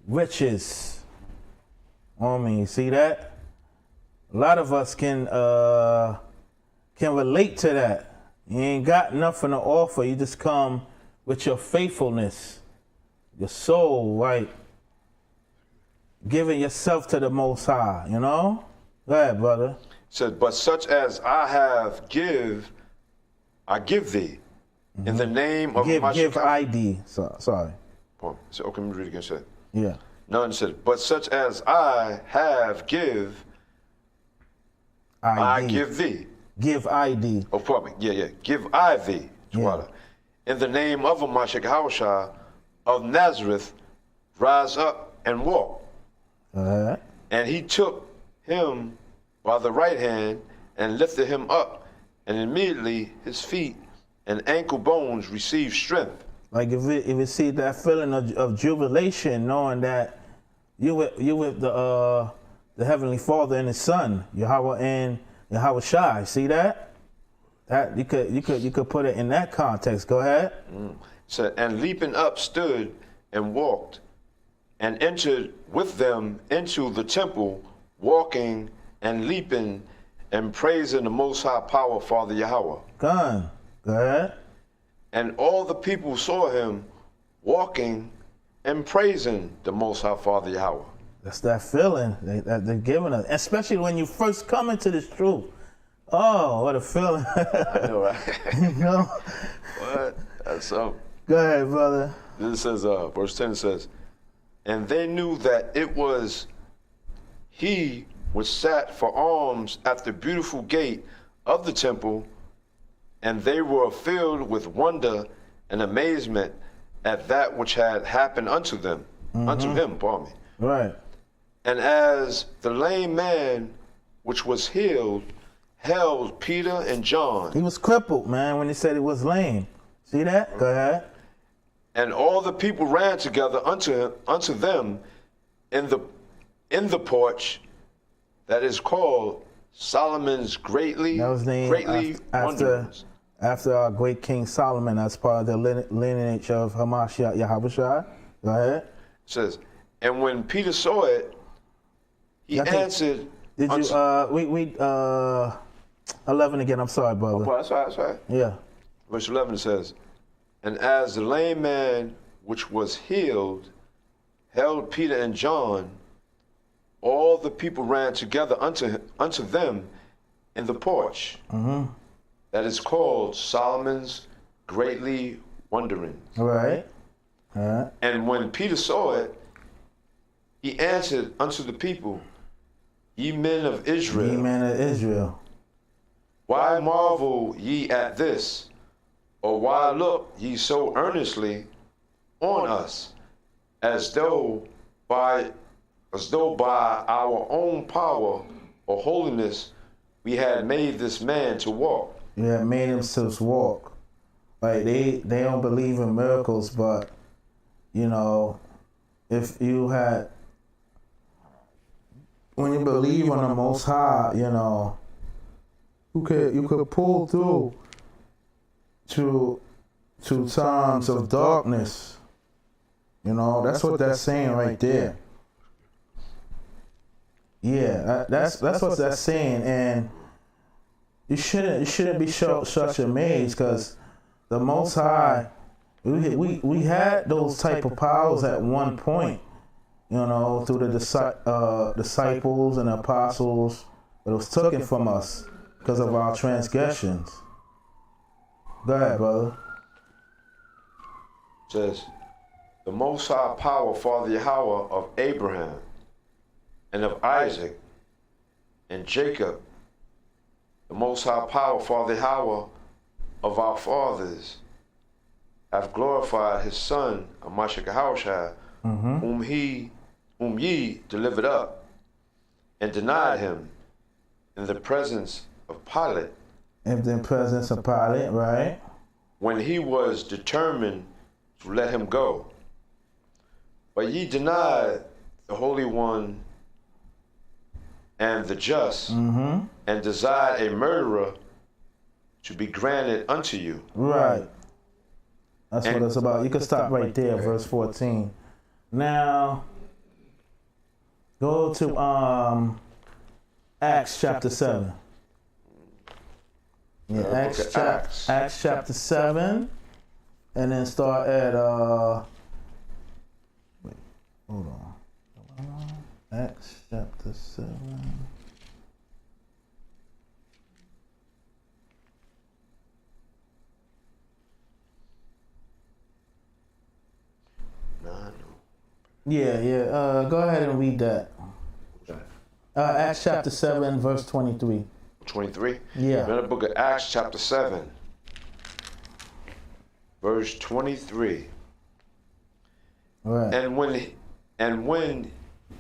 riches on me. See that? A lot of us can relate to that. You ain't got nothing to offer. You just come with your faithfulness, your soul, right? Giving yourself to the Most High, you know? Go ahead, brother. It said, But such as I have I give thee, in the name of my Give ID. Sorry. So, okay, let me read it again. Said, Yeah. None said, But such as I have I give thee. Give ID. Oh, pardon me. Yeah. Give I thee, Tawada. In the name of Mashiach Hawashah of Nazareth, rise up and walk. And he took him by the right hand and lifted him up, and immediately his feet and ankle bones received strength. Like if you see that feeling of jubilation, knowing that you with the Heavenly Father and His Son, Yahweh and Yahweh Shai. See that? That you could put it in that context. Go ahead. So, and leaping up stood and walked, and entered with them into the temple, walking and leaping and praising the Most High Power, Father Yahweh. Go ahead. And all the people saw him walking and praising the Most High Father Yahweh. That's that feeling that they're giving us, especially when you first come into this truth. Oh, what a feeling. I know, right? You know? What? That's something. Go ahead, brother. This says, verse 10 says, And they knew that it was he which sat for alms at the beautiful gate of the temple, and they were filled with wonder and amazement at that which had happened unto them, unto him, pardon me. Right. And as the lame man which was healed held Peter and John. He was crippled, man, when he said he was lame. See that? Go ahead. And all the people ran together unto them in the porch that is called Solomon's greatly after our great King Solomon, as part of the lineage of Hamashiach Yahushua. Go ahead. It says, and when Peter saw it, he answered. Did you 11 again? I'm sorry, brother. Oh, that's right. Yeah. Verse 11 says, and as the lame man which was healed held Peter and John, all the people ran together unto them in the porch that is called Solomon's Greatly Wondering. Right. And when Peter saw it, he answered unto the people, Ye men of Israel, Ye men of Israel, why marvel ye at this? Or why look ye so earnestly on us, as though by our own power or holiness we had made this man to walk? You have made him to walk. Like they don't believe in miracles, but you know, if you had, when you believe on the Most High, you know, you could pull through to times of darkness. You know, that's what that's saying right there. Yeah, that's what that's saying, and you shouldn't be such amazed, because the Most High, we had those type of powers at one point, you know, through the disciples and apostles, but it was taken from us because of our transgressions. Go ahead, brother. It says, the Most High power, Father Yahweh of Abraham and of Isaac and Jacob, the Most High power, Father Yahweh of our fathers, hath glorified his Son, Amashah Yahushua, whom ye delivered up, and denied him in the presence of Pilate. In the presence of Pilate, right? When he was determined to let him go. But ye denied the Holy One and the just, and desired a murderer to be granted unto you. Right. That's what it's about. You can stop right there, verse 14. Now, go to Acts chapter 7. Yeah, Acts chapter 7, and then start at wait, hold on. Acts chapter 7. Yeah. Go ahead and read that. Acts chapter 7, verse 23. 23? Yeah. In the book of Acts chapter 7, verse 23. Right. And when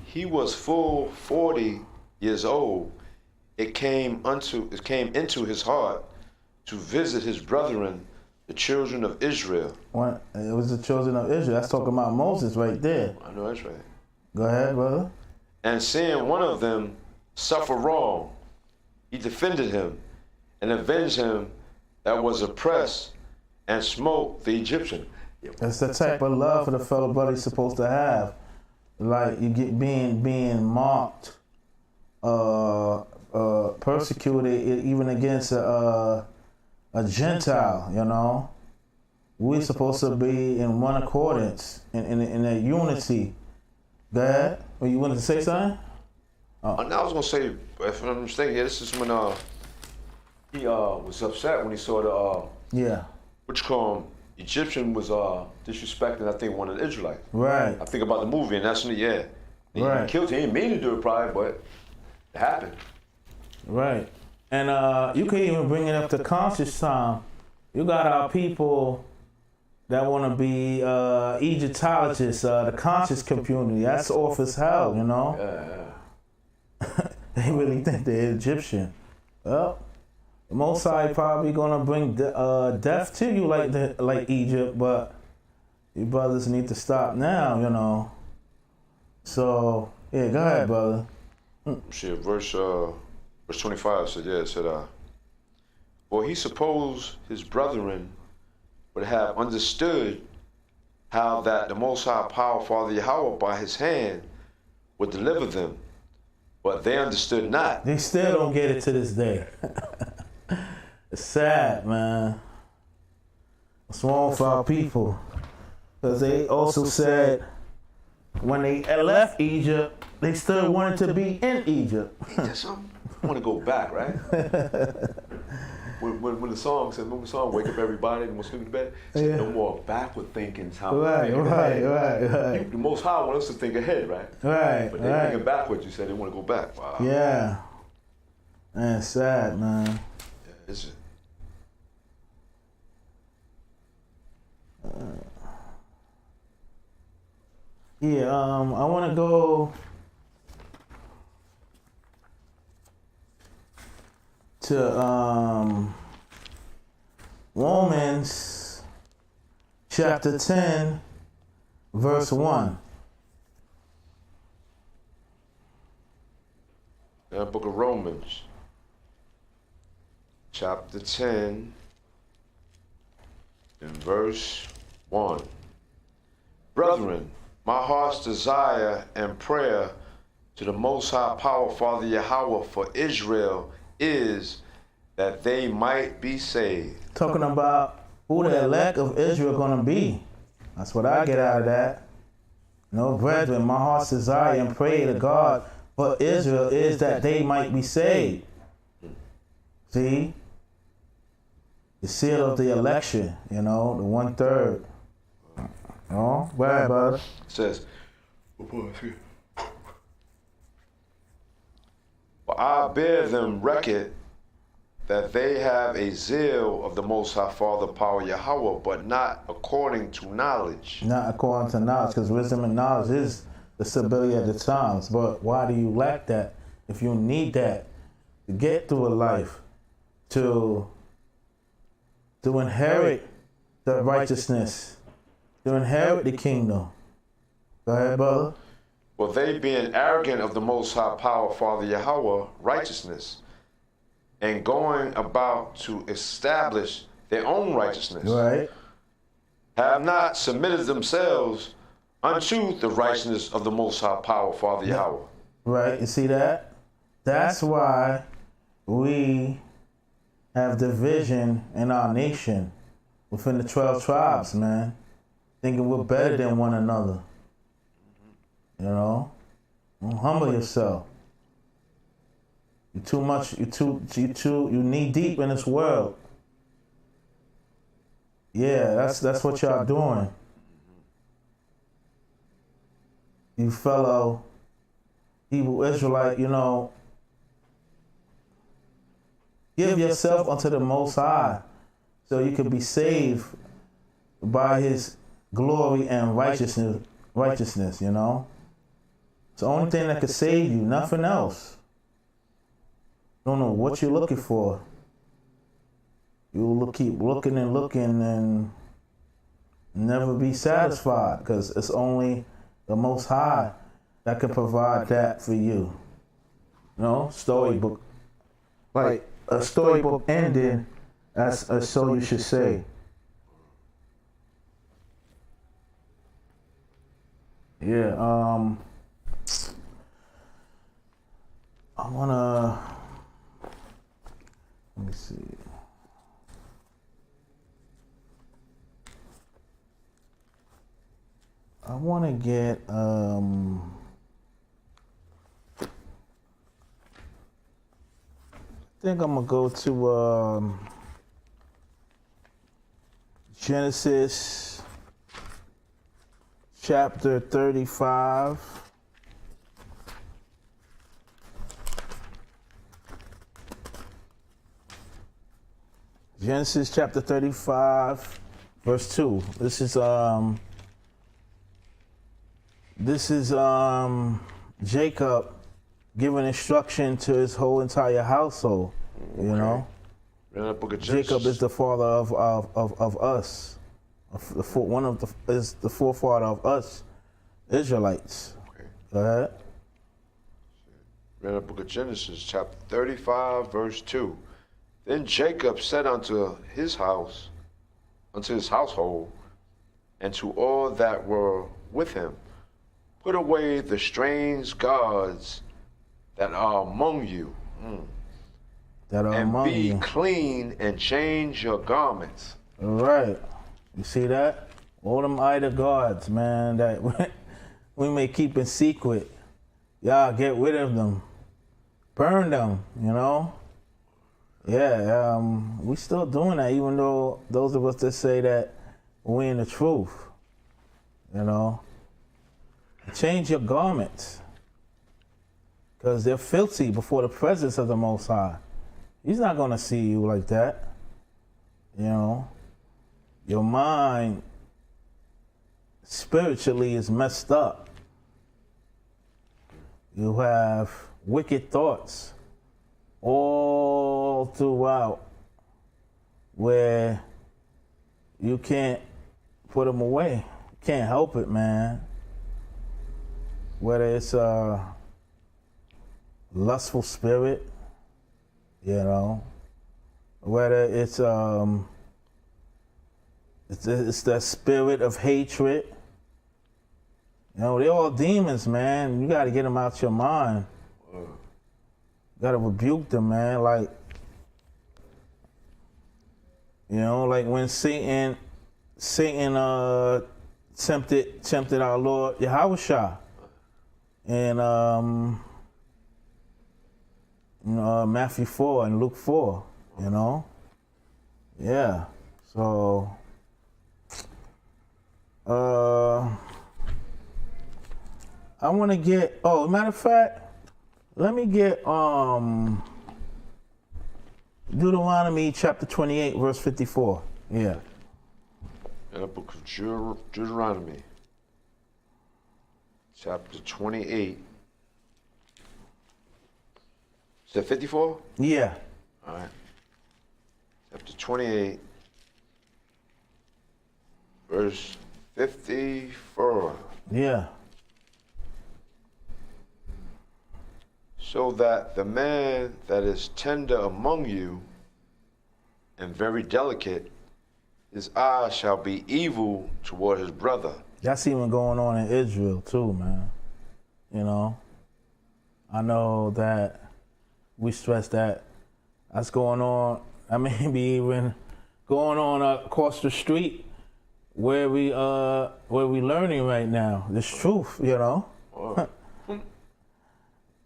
he was full 40 years old, it came into his heart to visit his brethren, the children of Israel. It was the children of Israel. That's talking about Moses right there. I know that's right. Go ahead, brother. And seeing one of them suffer wrong, he defended him and avenged him that was oppressed and smote the Egyptian. That's the type of love for the fellow brother you're supposed to have. Like you get being mocked, persecuted, even against a Gentile, you know. We're supposed to be in one accordance, in a unity. Go ahead. Well, you wanted to say something? Oh. And I was gonna say, if I'm mistaken, this is when he was upset when he saw the what you call him, Egyptian was disrespecting, I think, one of the Israelites. Right. I think about the movie, and that's when he killed him. He didn't mean to do it probably, but it happened. Right. And you can even bring it up to conscious time. You got our people that want to be Egyptologists, the conscious community. That's off as hell, you know? Yeah. They really think they're Egyptian. Well, the Most High probably gonna bring death to you like Egypt, but you brothers need to stop now, you know. So yeah, go ahead, brother. See, verse 25 said, for he supposed his brethren would have understood how that the Most High power, Father Yahweh, by his hand would deliver them, but they understood not. They still don't get it to this day. It's sad, man. What's wrong with our people? Because they also said when they left Egypt, they still wanted to be in Egypt. I want to go back, right? When the song said, remember the song, wake up everybody, and we'll sleep in bed? It said, no more backward thinking. Right. The Most High wants us to think ahead, right? Right. But they're thinking backwards. You said they want to go back. Wow. Yeah. Man, it's sad, man. Yeah, it's just, I want to go to Romans chapter 10, verse 1. the book of Romans, chapter 10, and verse 1. Brethren, my heart's desire and prayer to the Most High Power, Father Yahweh, for Israel is that they might be saved. Talking about who the elect of Israel going to be. That's what I get out of that. No, brethren, my heart's desire and prayer to God for Israel is that they might be saved. See? The seal of the election, the 1/3. Oh, go ahead, brother. It says, for I bear them record that they have a zeal of the Most High Father, Power Yahweh, but not according to knowledge. Not according to knowledge, because wisdom and knowledge is the stability of the times. But why do you lack that? If you need that to get through a life, to inherit the righteousness, to inherit the kingdom. Go ahead, brother. Well, they being arrogant of the Most High Power, Father Yahweh, righteousness, and going about to establish their own righteousness, Right. have not submitted themselves unto the righteousness of the Most High Power, Father Yahweh. Right. You see that? That's why we have division in our nation within the 12 tribes, man. Thinking we're better than one another. Don't humble yourself. You knee deep in this world. Yeah, that's what y'all doing. You fellow Hebrew Israelite, give yourself unto the Most High so you can be saved by His glory and righteousness, It's the only thing that could save you, nothing else. Don't know what you're looking for. You'll keep looking and never be satisfied, because it's only the Most High that can provide that for you. Storybook. Like a storybook ending, as so you should say. Yeah, let me see. I want to get, I think I'm going to go to Genesis chapter 35. Genesis chapter 35, verse 2. This is Jacob giving instruction to his whole entire household. Jacob is the father of us. Is the forefather of us Israelites. Okay. Go ahead. Read the book of Genesis, chapter 35, verse 2. Then Jacob said unto his household, and to all that were with him, put away the strange gods that are among you, and be clean and change your garments. All right. You see that? All them idol gods, man, that we may keep in secret. Y'all get rid of them. burn them, you know? Yeah, we still doing that, even though those of us that say that we in the truth, you know? Change your garments, because they're filthy before the presence of the Most High. He's not going to see you like that, you know? Your mind spiritually is messed up. You have wicked thoughts all throughout where you can't put them away. Can't help it, man. Whether it's a lustful spirit, you know, whether it's that spirit of hatred. You know, they're all demons, man. You got to get them out your mind. You got to rebuke them, man. Like, you know, like when Satan tempted our Lord Yahushua in Matthew 4 and Luke 4, you know? Yeah. So, I want to get, matter of fact, let me get Deuteronomy chapter 28, verse 54. Yeah. In the book of Deuteronomy, chapter 28. Is that 54? Yeah. All right. Chapter 28, verse 54. Yeah. So that the man that is tender among you and very delicate, his eye shall be evil toward his brother. That's even going on in Israel too, man. You know, I know that we stress that that's going on. I mean, be even going on across the street where we learning right now. This truth, you know.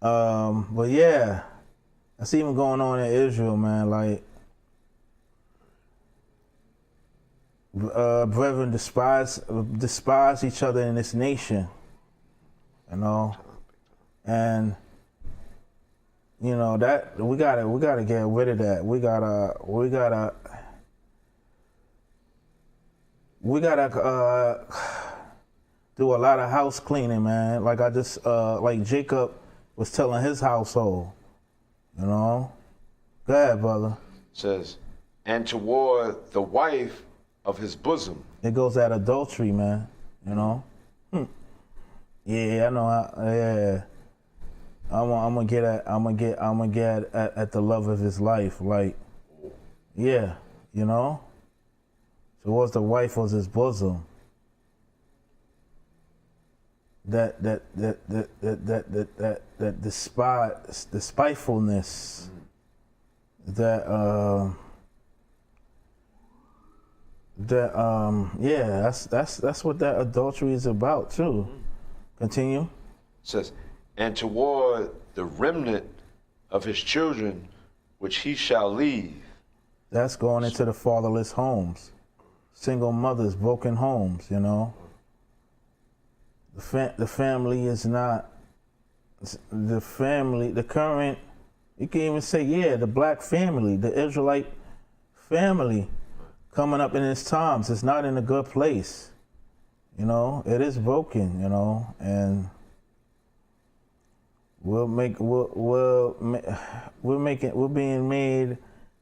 But yeah, that's even going on in Israel, man. Like, brethren despise each other in this nation, you know, and you know that we gotta get rid of that. We gotta do a lot of house cleaning, man. Like I just like Jacob was telling his household, you know. Go ahead, brother. It says, and toward the wife of his bosom. It goes at adultery, man. You know. Yeah, I know. Yeah, I'm gonna get at the love of his life. Like, yeah, you know. Towards the wife of his bosom. That despitefulness, that's what that adultery is about too. Continue. It says, and toward the remnant of his children, which he shall leave. That's going into the fatherless homes, single mothers, broken homes, you know. The family is not, the family, the current, you can even say, the black family, the Israelite family coming up in its times is not in a good place. You know, it is broken, you know, and we're being made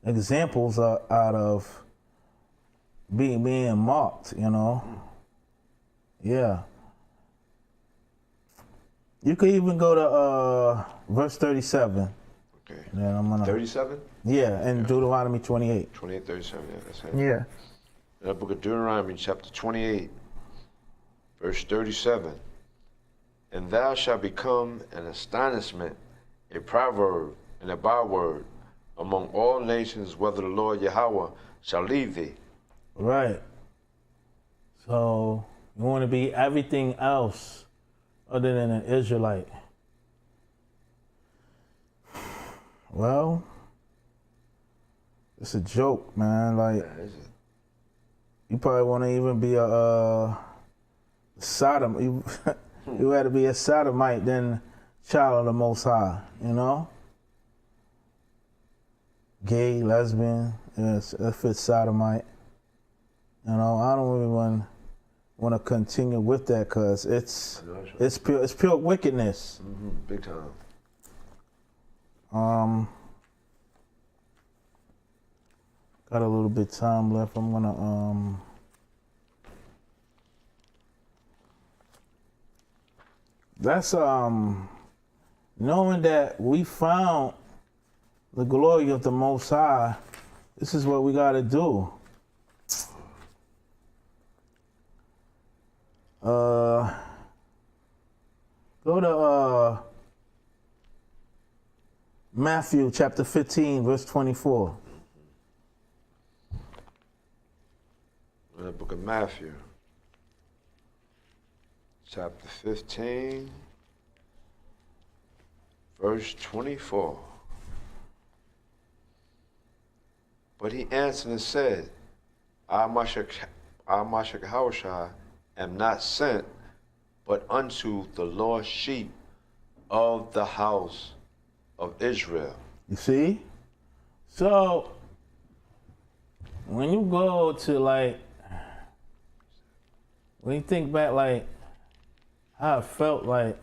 examples out of being mocked, you know. Yeah. You could even go to verse 37. Okay. Then I'm gonna 37? Yeah, in Deuteronomy 28. 28, 37, yeah, that's it. Yeah. In the book of Deuteronomy, chapter 28, verse 37. And thou shalt become an astonishment, a proverb, and a byword among all nations, whether the Lord Yahweh shall leave thee. Right. So you want to be everything else other than an Israelite. Well, it's a joke, man. Like, you probably want to even be a Sodom. You had to be a sodomite than child of the Most High, you know? Gay, lesbian, yes, if it's sodomite. You know, I don't even want to continue with that because it's pure wickedness. Mm-hmm. Big time. Got a little bit of time left. I'm gonna that's knowing that we found the glory of the Most High. This is what we gotta do. Go to Matthew chapter 15, verse 24. In the book of Matthew, chapter 15, verse 24. But he answered and said, I, Mashiach, am not sent, but unto the lost sheep of the house of Israel. You see? So, when you go to like, when you think back like how it felt like,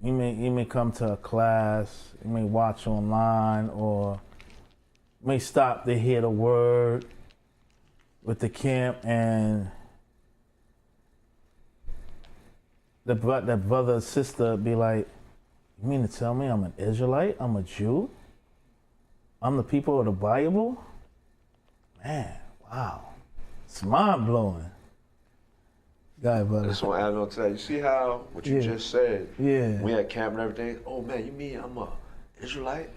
you may come to a class, you may watch online, or you may stop to hear the word with the camp, and the brother or sister be like, you mean to tell me I'm an Israelite? I'm a Jew? I'm the people of the Bible? Man, wow. It's mind-blowing. Go ahead, brother. I just want to add on to that. You see how, what you just said, we had camp and everything, oh man, you mean I'm a Israelite?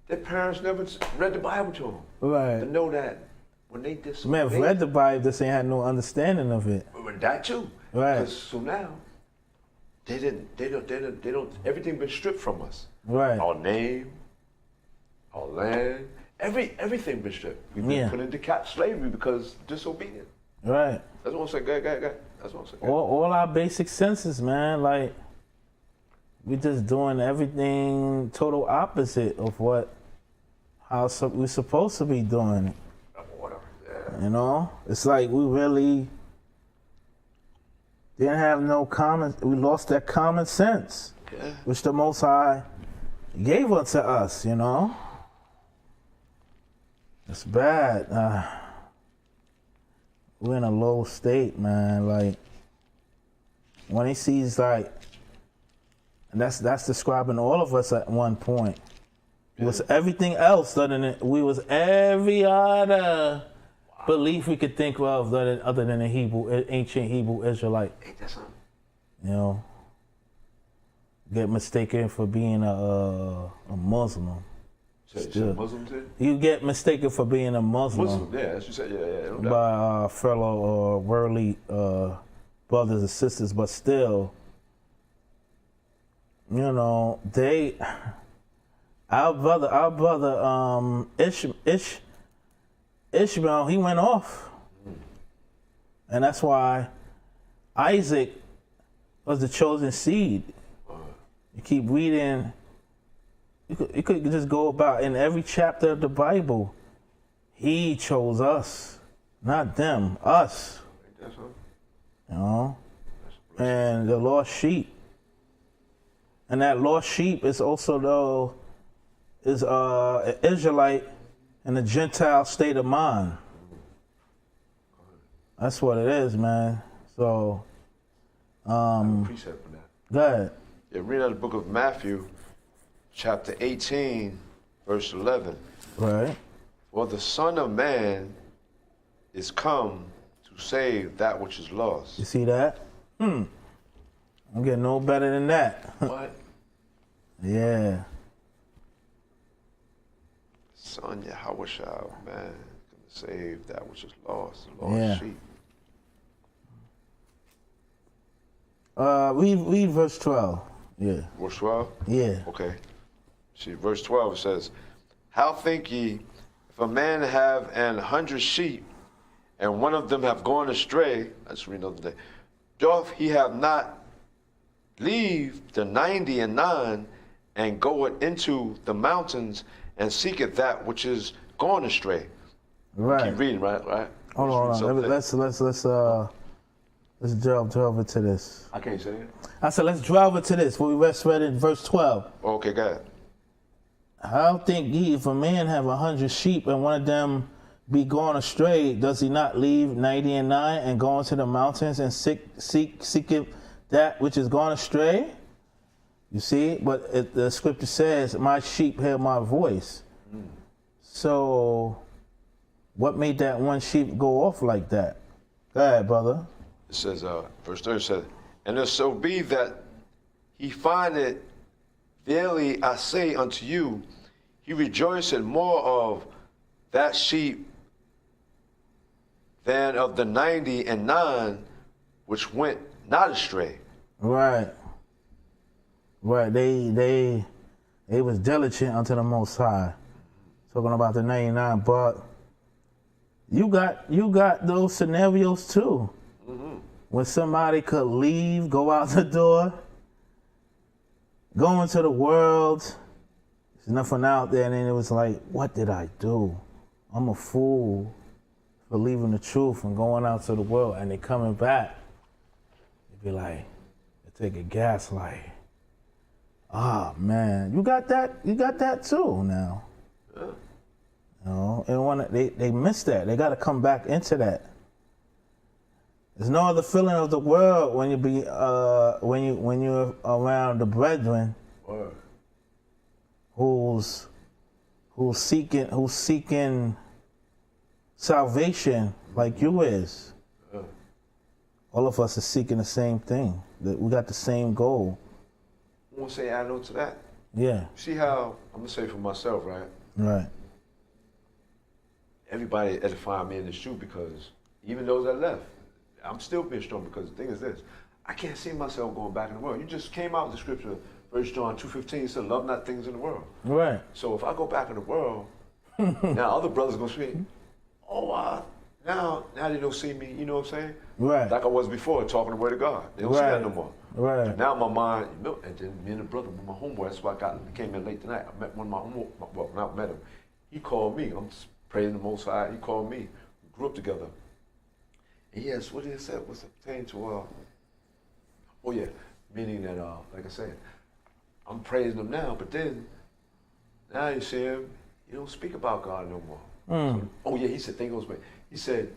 Their parents never read the Bible to them. Right. To know that when they disobeyed. Man, I've read the Bible, just ain't had no understanding of it. But that too. Right. So now, they don't, everything been stripped from us. Right. Our name, our land, everything been stripped. We've been put into slavery because disobedient. Right. That's what I'm saying. Go ahead. That's what I'm saying. All our basic senses, man. Like, we just doing everything total opposite of how we're supposed to be doing it. You know? It's like we really didn't have we lost that common sense, which the Most High gave unto us, you know? It's bad. We're in a low state, man. Like, when he sees, like, and that's describing all of us at one point. It was everything else other than we was every other belief we could think of other than the ancient Hebrew Israelite. Ain't that something? You know, get mistaken for being a Muslim. Muslim too? You get mistaken for being a Muslim. Muslim, yeah, as you said, yeah. No by fellow worldly brothers and sisters, but still, you know, our brother Ishmael, he went off. And that's why Isaac was the chosen seed. You keep reading, you could just go about in every chapter of the Bible. He chose us, not them, us. You know? And the lost sheep. And that lost sheep is also an Israelite in a Gentile state of mind. That's what it is, man. So, I have a precept for that. Go ahead. Yeah, read out the book of Matthew, chapter 18, verse 11. Right. For the Son of Man is come to save that which is lost. You see that? I'm getting no better than that. What? Yeah. Son Yahushua, man, gonna save that which is lost, the lost sheep. Read verse 12. Yeah. Verse 12? Yeah. Okay. See, verse 12 says, how think ye, if a man have 100 sheep, and one of them have gone astray, let's read another day, doth he have not leave the 99 and goeth into the mountains and seeketh that which is gone astray? Right. Keep reading, right? Hold on. Let's delve into this. I can't say it. I said let's delve into this. What we just read in verse 12. Okay, go ahead. How think ye if a man have 100 sheep and one of them be gone astray, does he not leave 99 and go into the mountains and seek that which is gone astray? You see, but the scripture says, "My sheep hear my voice." So, what made that one sheep go off like that? Go ahead, brother. It says, verse 30 says, and if so be that he find it, verily I say unto you, he rejoiceth more of that sheep than of the 99 which went not astray. Right. They was diligent unto the Most High. Talking about the 99, but you got those scenarios too. Mm-hmm. When somebody could leave, go out the door, go into the world, there's nothing out there, and then it was like, what did I do? I'm a fool for leaving the truth and going out to the world, and they coming back. They be like, they take a gaslight. Ah, man, you got that too now. Yeah. You know, and they miss that. They got to come back into that. There's no other feeling of the world when when you're around the brethren who's seeking salvation like you is. Yeah. All of us are seeking the same thing. We got the same goal. I want to say add on to that. Yeah. See how, I'm going to say for myself, right? Right. Everybody edifying me in the shoe because even those that left, I'm still being strong because the thing is this, I can't see myself going back in the world. You just came out with the scripture, 1 John 2:15, said, love not things in the world. Right. So if I go back in the world, now other brothers going to speak, now they don't see me, you know what I'm saying? Right. Like I was before, talking the word of God. They don't see that no more. Right. Now my mind, and then me and the brother with my homeboy, that's why I came in late tonight. I met one of my homeboy, well, when I met him, he called me. I'm just praying the Most High. He called me. We grew up together. And yes, what did he say? What's it pertaining to? Meaning that, like I said, I'm praising him now, but then, now you see him, he don't speak about God no more. So, he said, thing goes back. He said,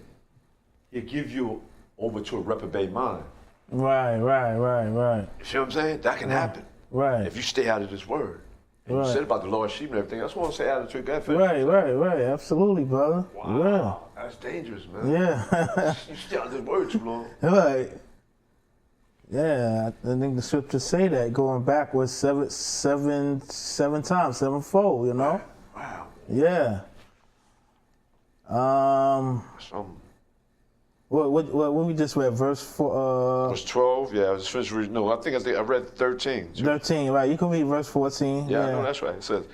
he'll give you over to a reprobate mind. Right. You see what I'm saying? That can happen. Right. If you stay out of this word. And you said about the lost sheep and everything. I just want to say attitude. Right. Absolutely, brother. Wow. Yeah. That's dangerous, man. Yeah. You stay out of this word too long. Right. Yeah, I think the scriptures say that going backwards seven times, sevenfold, you know? Wow. Yeah. What we just read, verse 4. Verse 12, yeah, I was finished reading. No, I think I read 13. 13, right. You can read verse 14. Yeah, no, that's right. It says,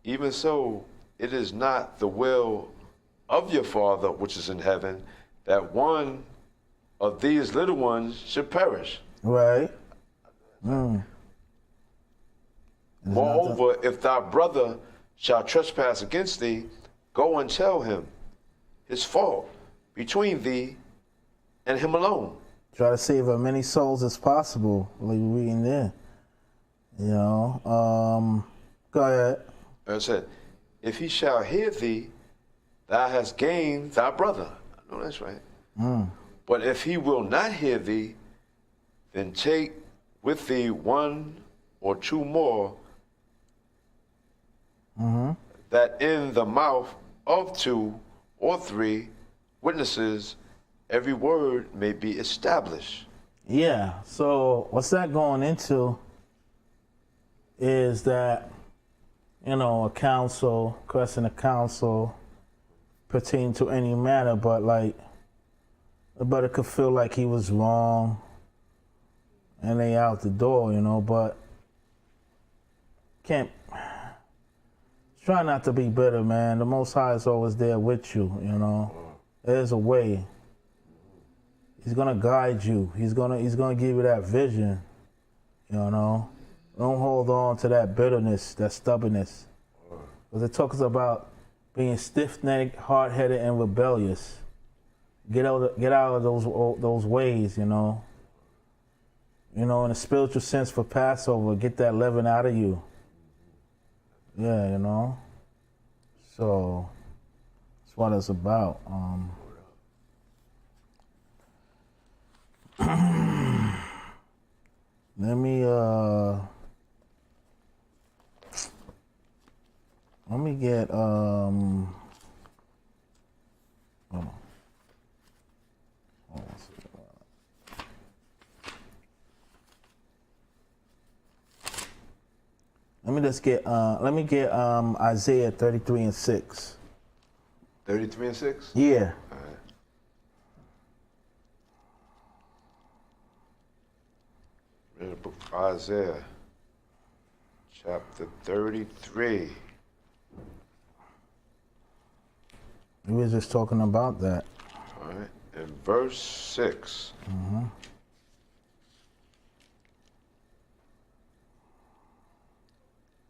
even so, it is not the will of your Father which is in heaven that one of these little ones should perish. Right. Moreover, if thy brother shall trespass against thee, go and tell him his fault between thee and him alone. Try to save as many souls as possible, like we're reading there. You know, go ahead. I said, if he shall hear thee, thou hast gained thy brother. I know that's right. But if he will not hear thee, then take with thee one or two more, that in the mouth of 2 or 3 witnesses every word may be established. Yeah, so what's that going into is that, you know, a council, requesting a council pertaining to any matter, but like, the brother could feel like he was wrong and they out the door, you know, but can't. Try not to be bitter, man. The Most High is always there with you, you know. There's a way. He's gonna guide you. He's gonna give you that vision, you know. Don't hold on to that bitterness, that stubbornness. Because it talks about being stiff-necked, hard-headed, and rebellious. Get out of those ways, you know. You know, in a spiritual sense for Passover, get that leaven out of you. Yeah, you know. So that's what it's about. Let me get hold on. Hold on a second. Let me get Isaiah 33 and 6. 33 and 6? Yeah. All right. In the book of Isaiah, chapter 33. We were just talking about that. All right. In verse 6. Mm-hmm.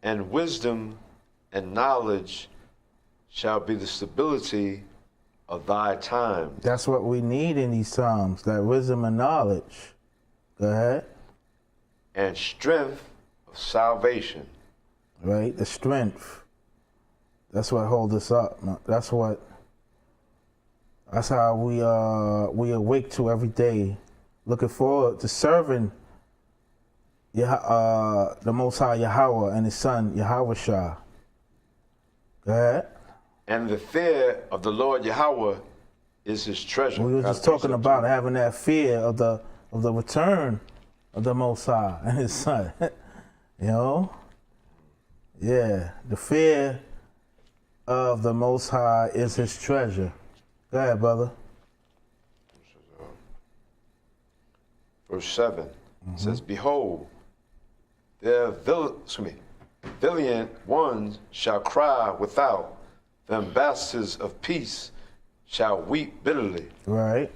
And wisdom and knowledge shall be the stability of thy time. That's what we need in these times, that wisdom and knowledge. Go ahead. And strength of salvation. Right? The strength. That's what holds us up. That's how we awake to every day, looking forward to serving the Most High Yahweh and His Son Yahweh Shah. Go ahead. And the fear of the Lord Yahweh is His treasure. We were just talking about having that fear of the return of the Most High and His Son. You know? Yeah. The fear of the Most High is His treasure. Go ahead, brother. Verse 7 says, Behold, their valiant ones shall cry without, the ambassadors of peace shall weep bitterly. Right.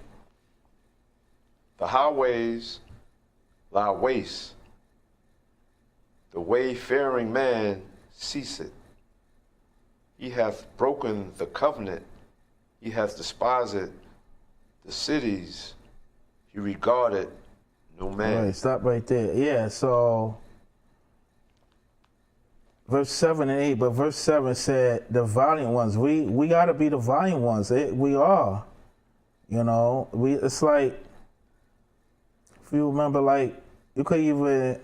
The highways lie waste, the wayfaring man ceaseth. He hath broken the covenant, he hath despised the cities, he regarded no man. All right, stop right there. Yeah, so verse 7 and 8, but verse 7 said the valiant ones. We got to be the valiant ones. We are. You know, it's like, if you remember, like, you could even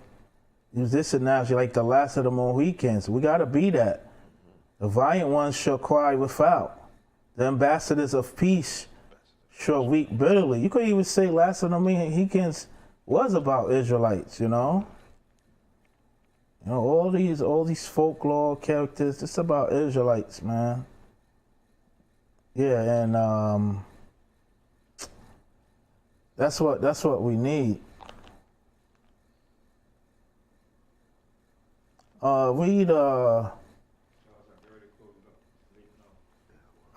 use this analogy, like the last of the Mohicans. We got to be that. The valiant ones shall cry without. The ambassadors of peace shall weep bitterly. You could even say last of the Mohicans was about Israelites, you know? You know, all these folklore characters, it's about Israelites, man. Yeah, and that's what we need. Read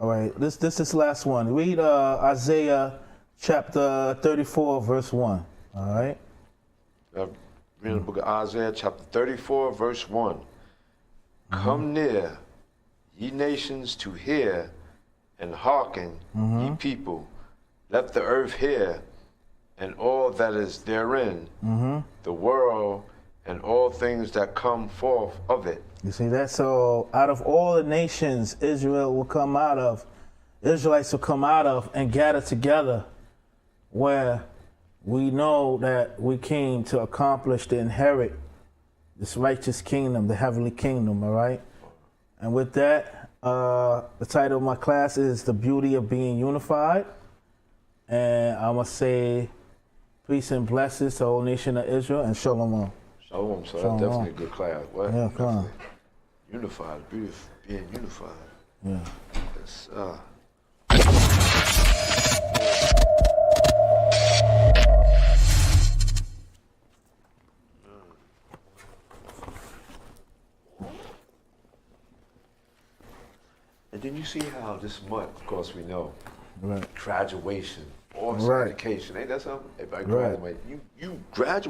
all right, this is last one. Read Isaiah chapter 34, verse 1. All right. Read the book of Isaiah chapter 34, verse 1. Come near, ye nations, to hear, and hearken, ye people. Let the earth hear, and all that is therein, the world, and all things that come forth of it. You see that? So out of all the nations Israelites will come out of and gather together, where we know that we came to accomplish to inherit this righteous kingdom, the heavenly kingdom, all right? And with that, the title of my class is The Beauty of Being Unified. And I'm going to say peace and blessings to the whole nation of Israel, and shalom. Shalom, so that's definitely a good class. What? Yeah, come on. Unified, beautiful, being unified. Yeah. It's, you see how this month, of course we know, Right. graduation, awesome Right. education, ain't that something? Everybody Right. graduate. You graduate.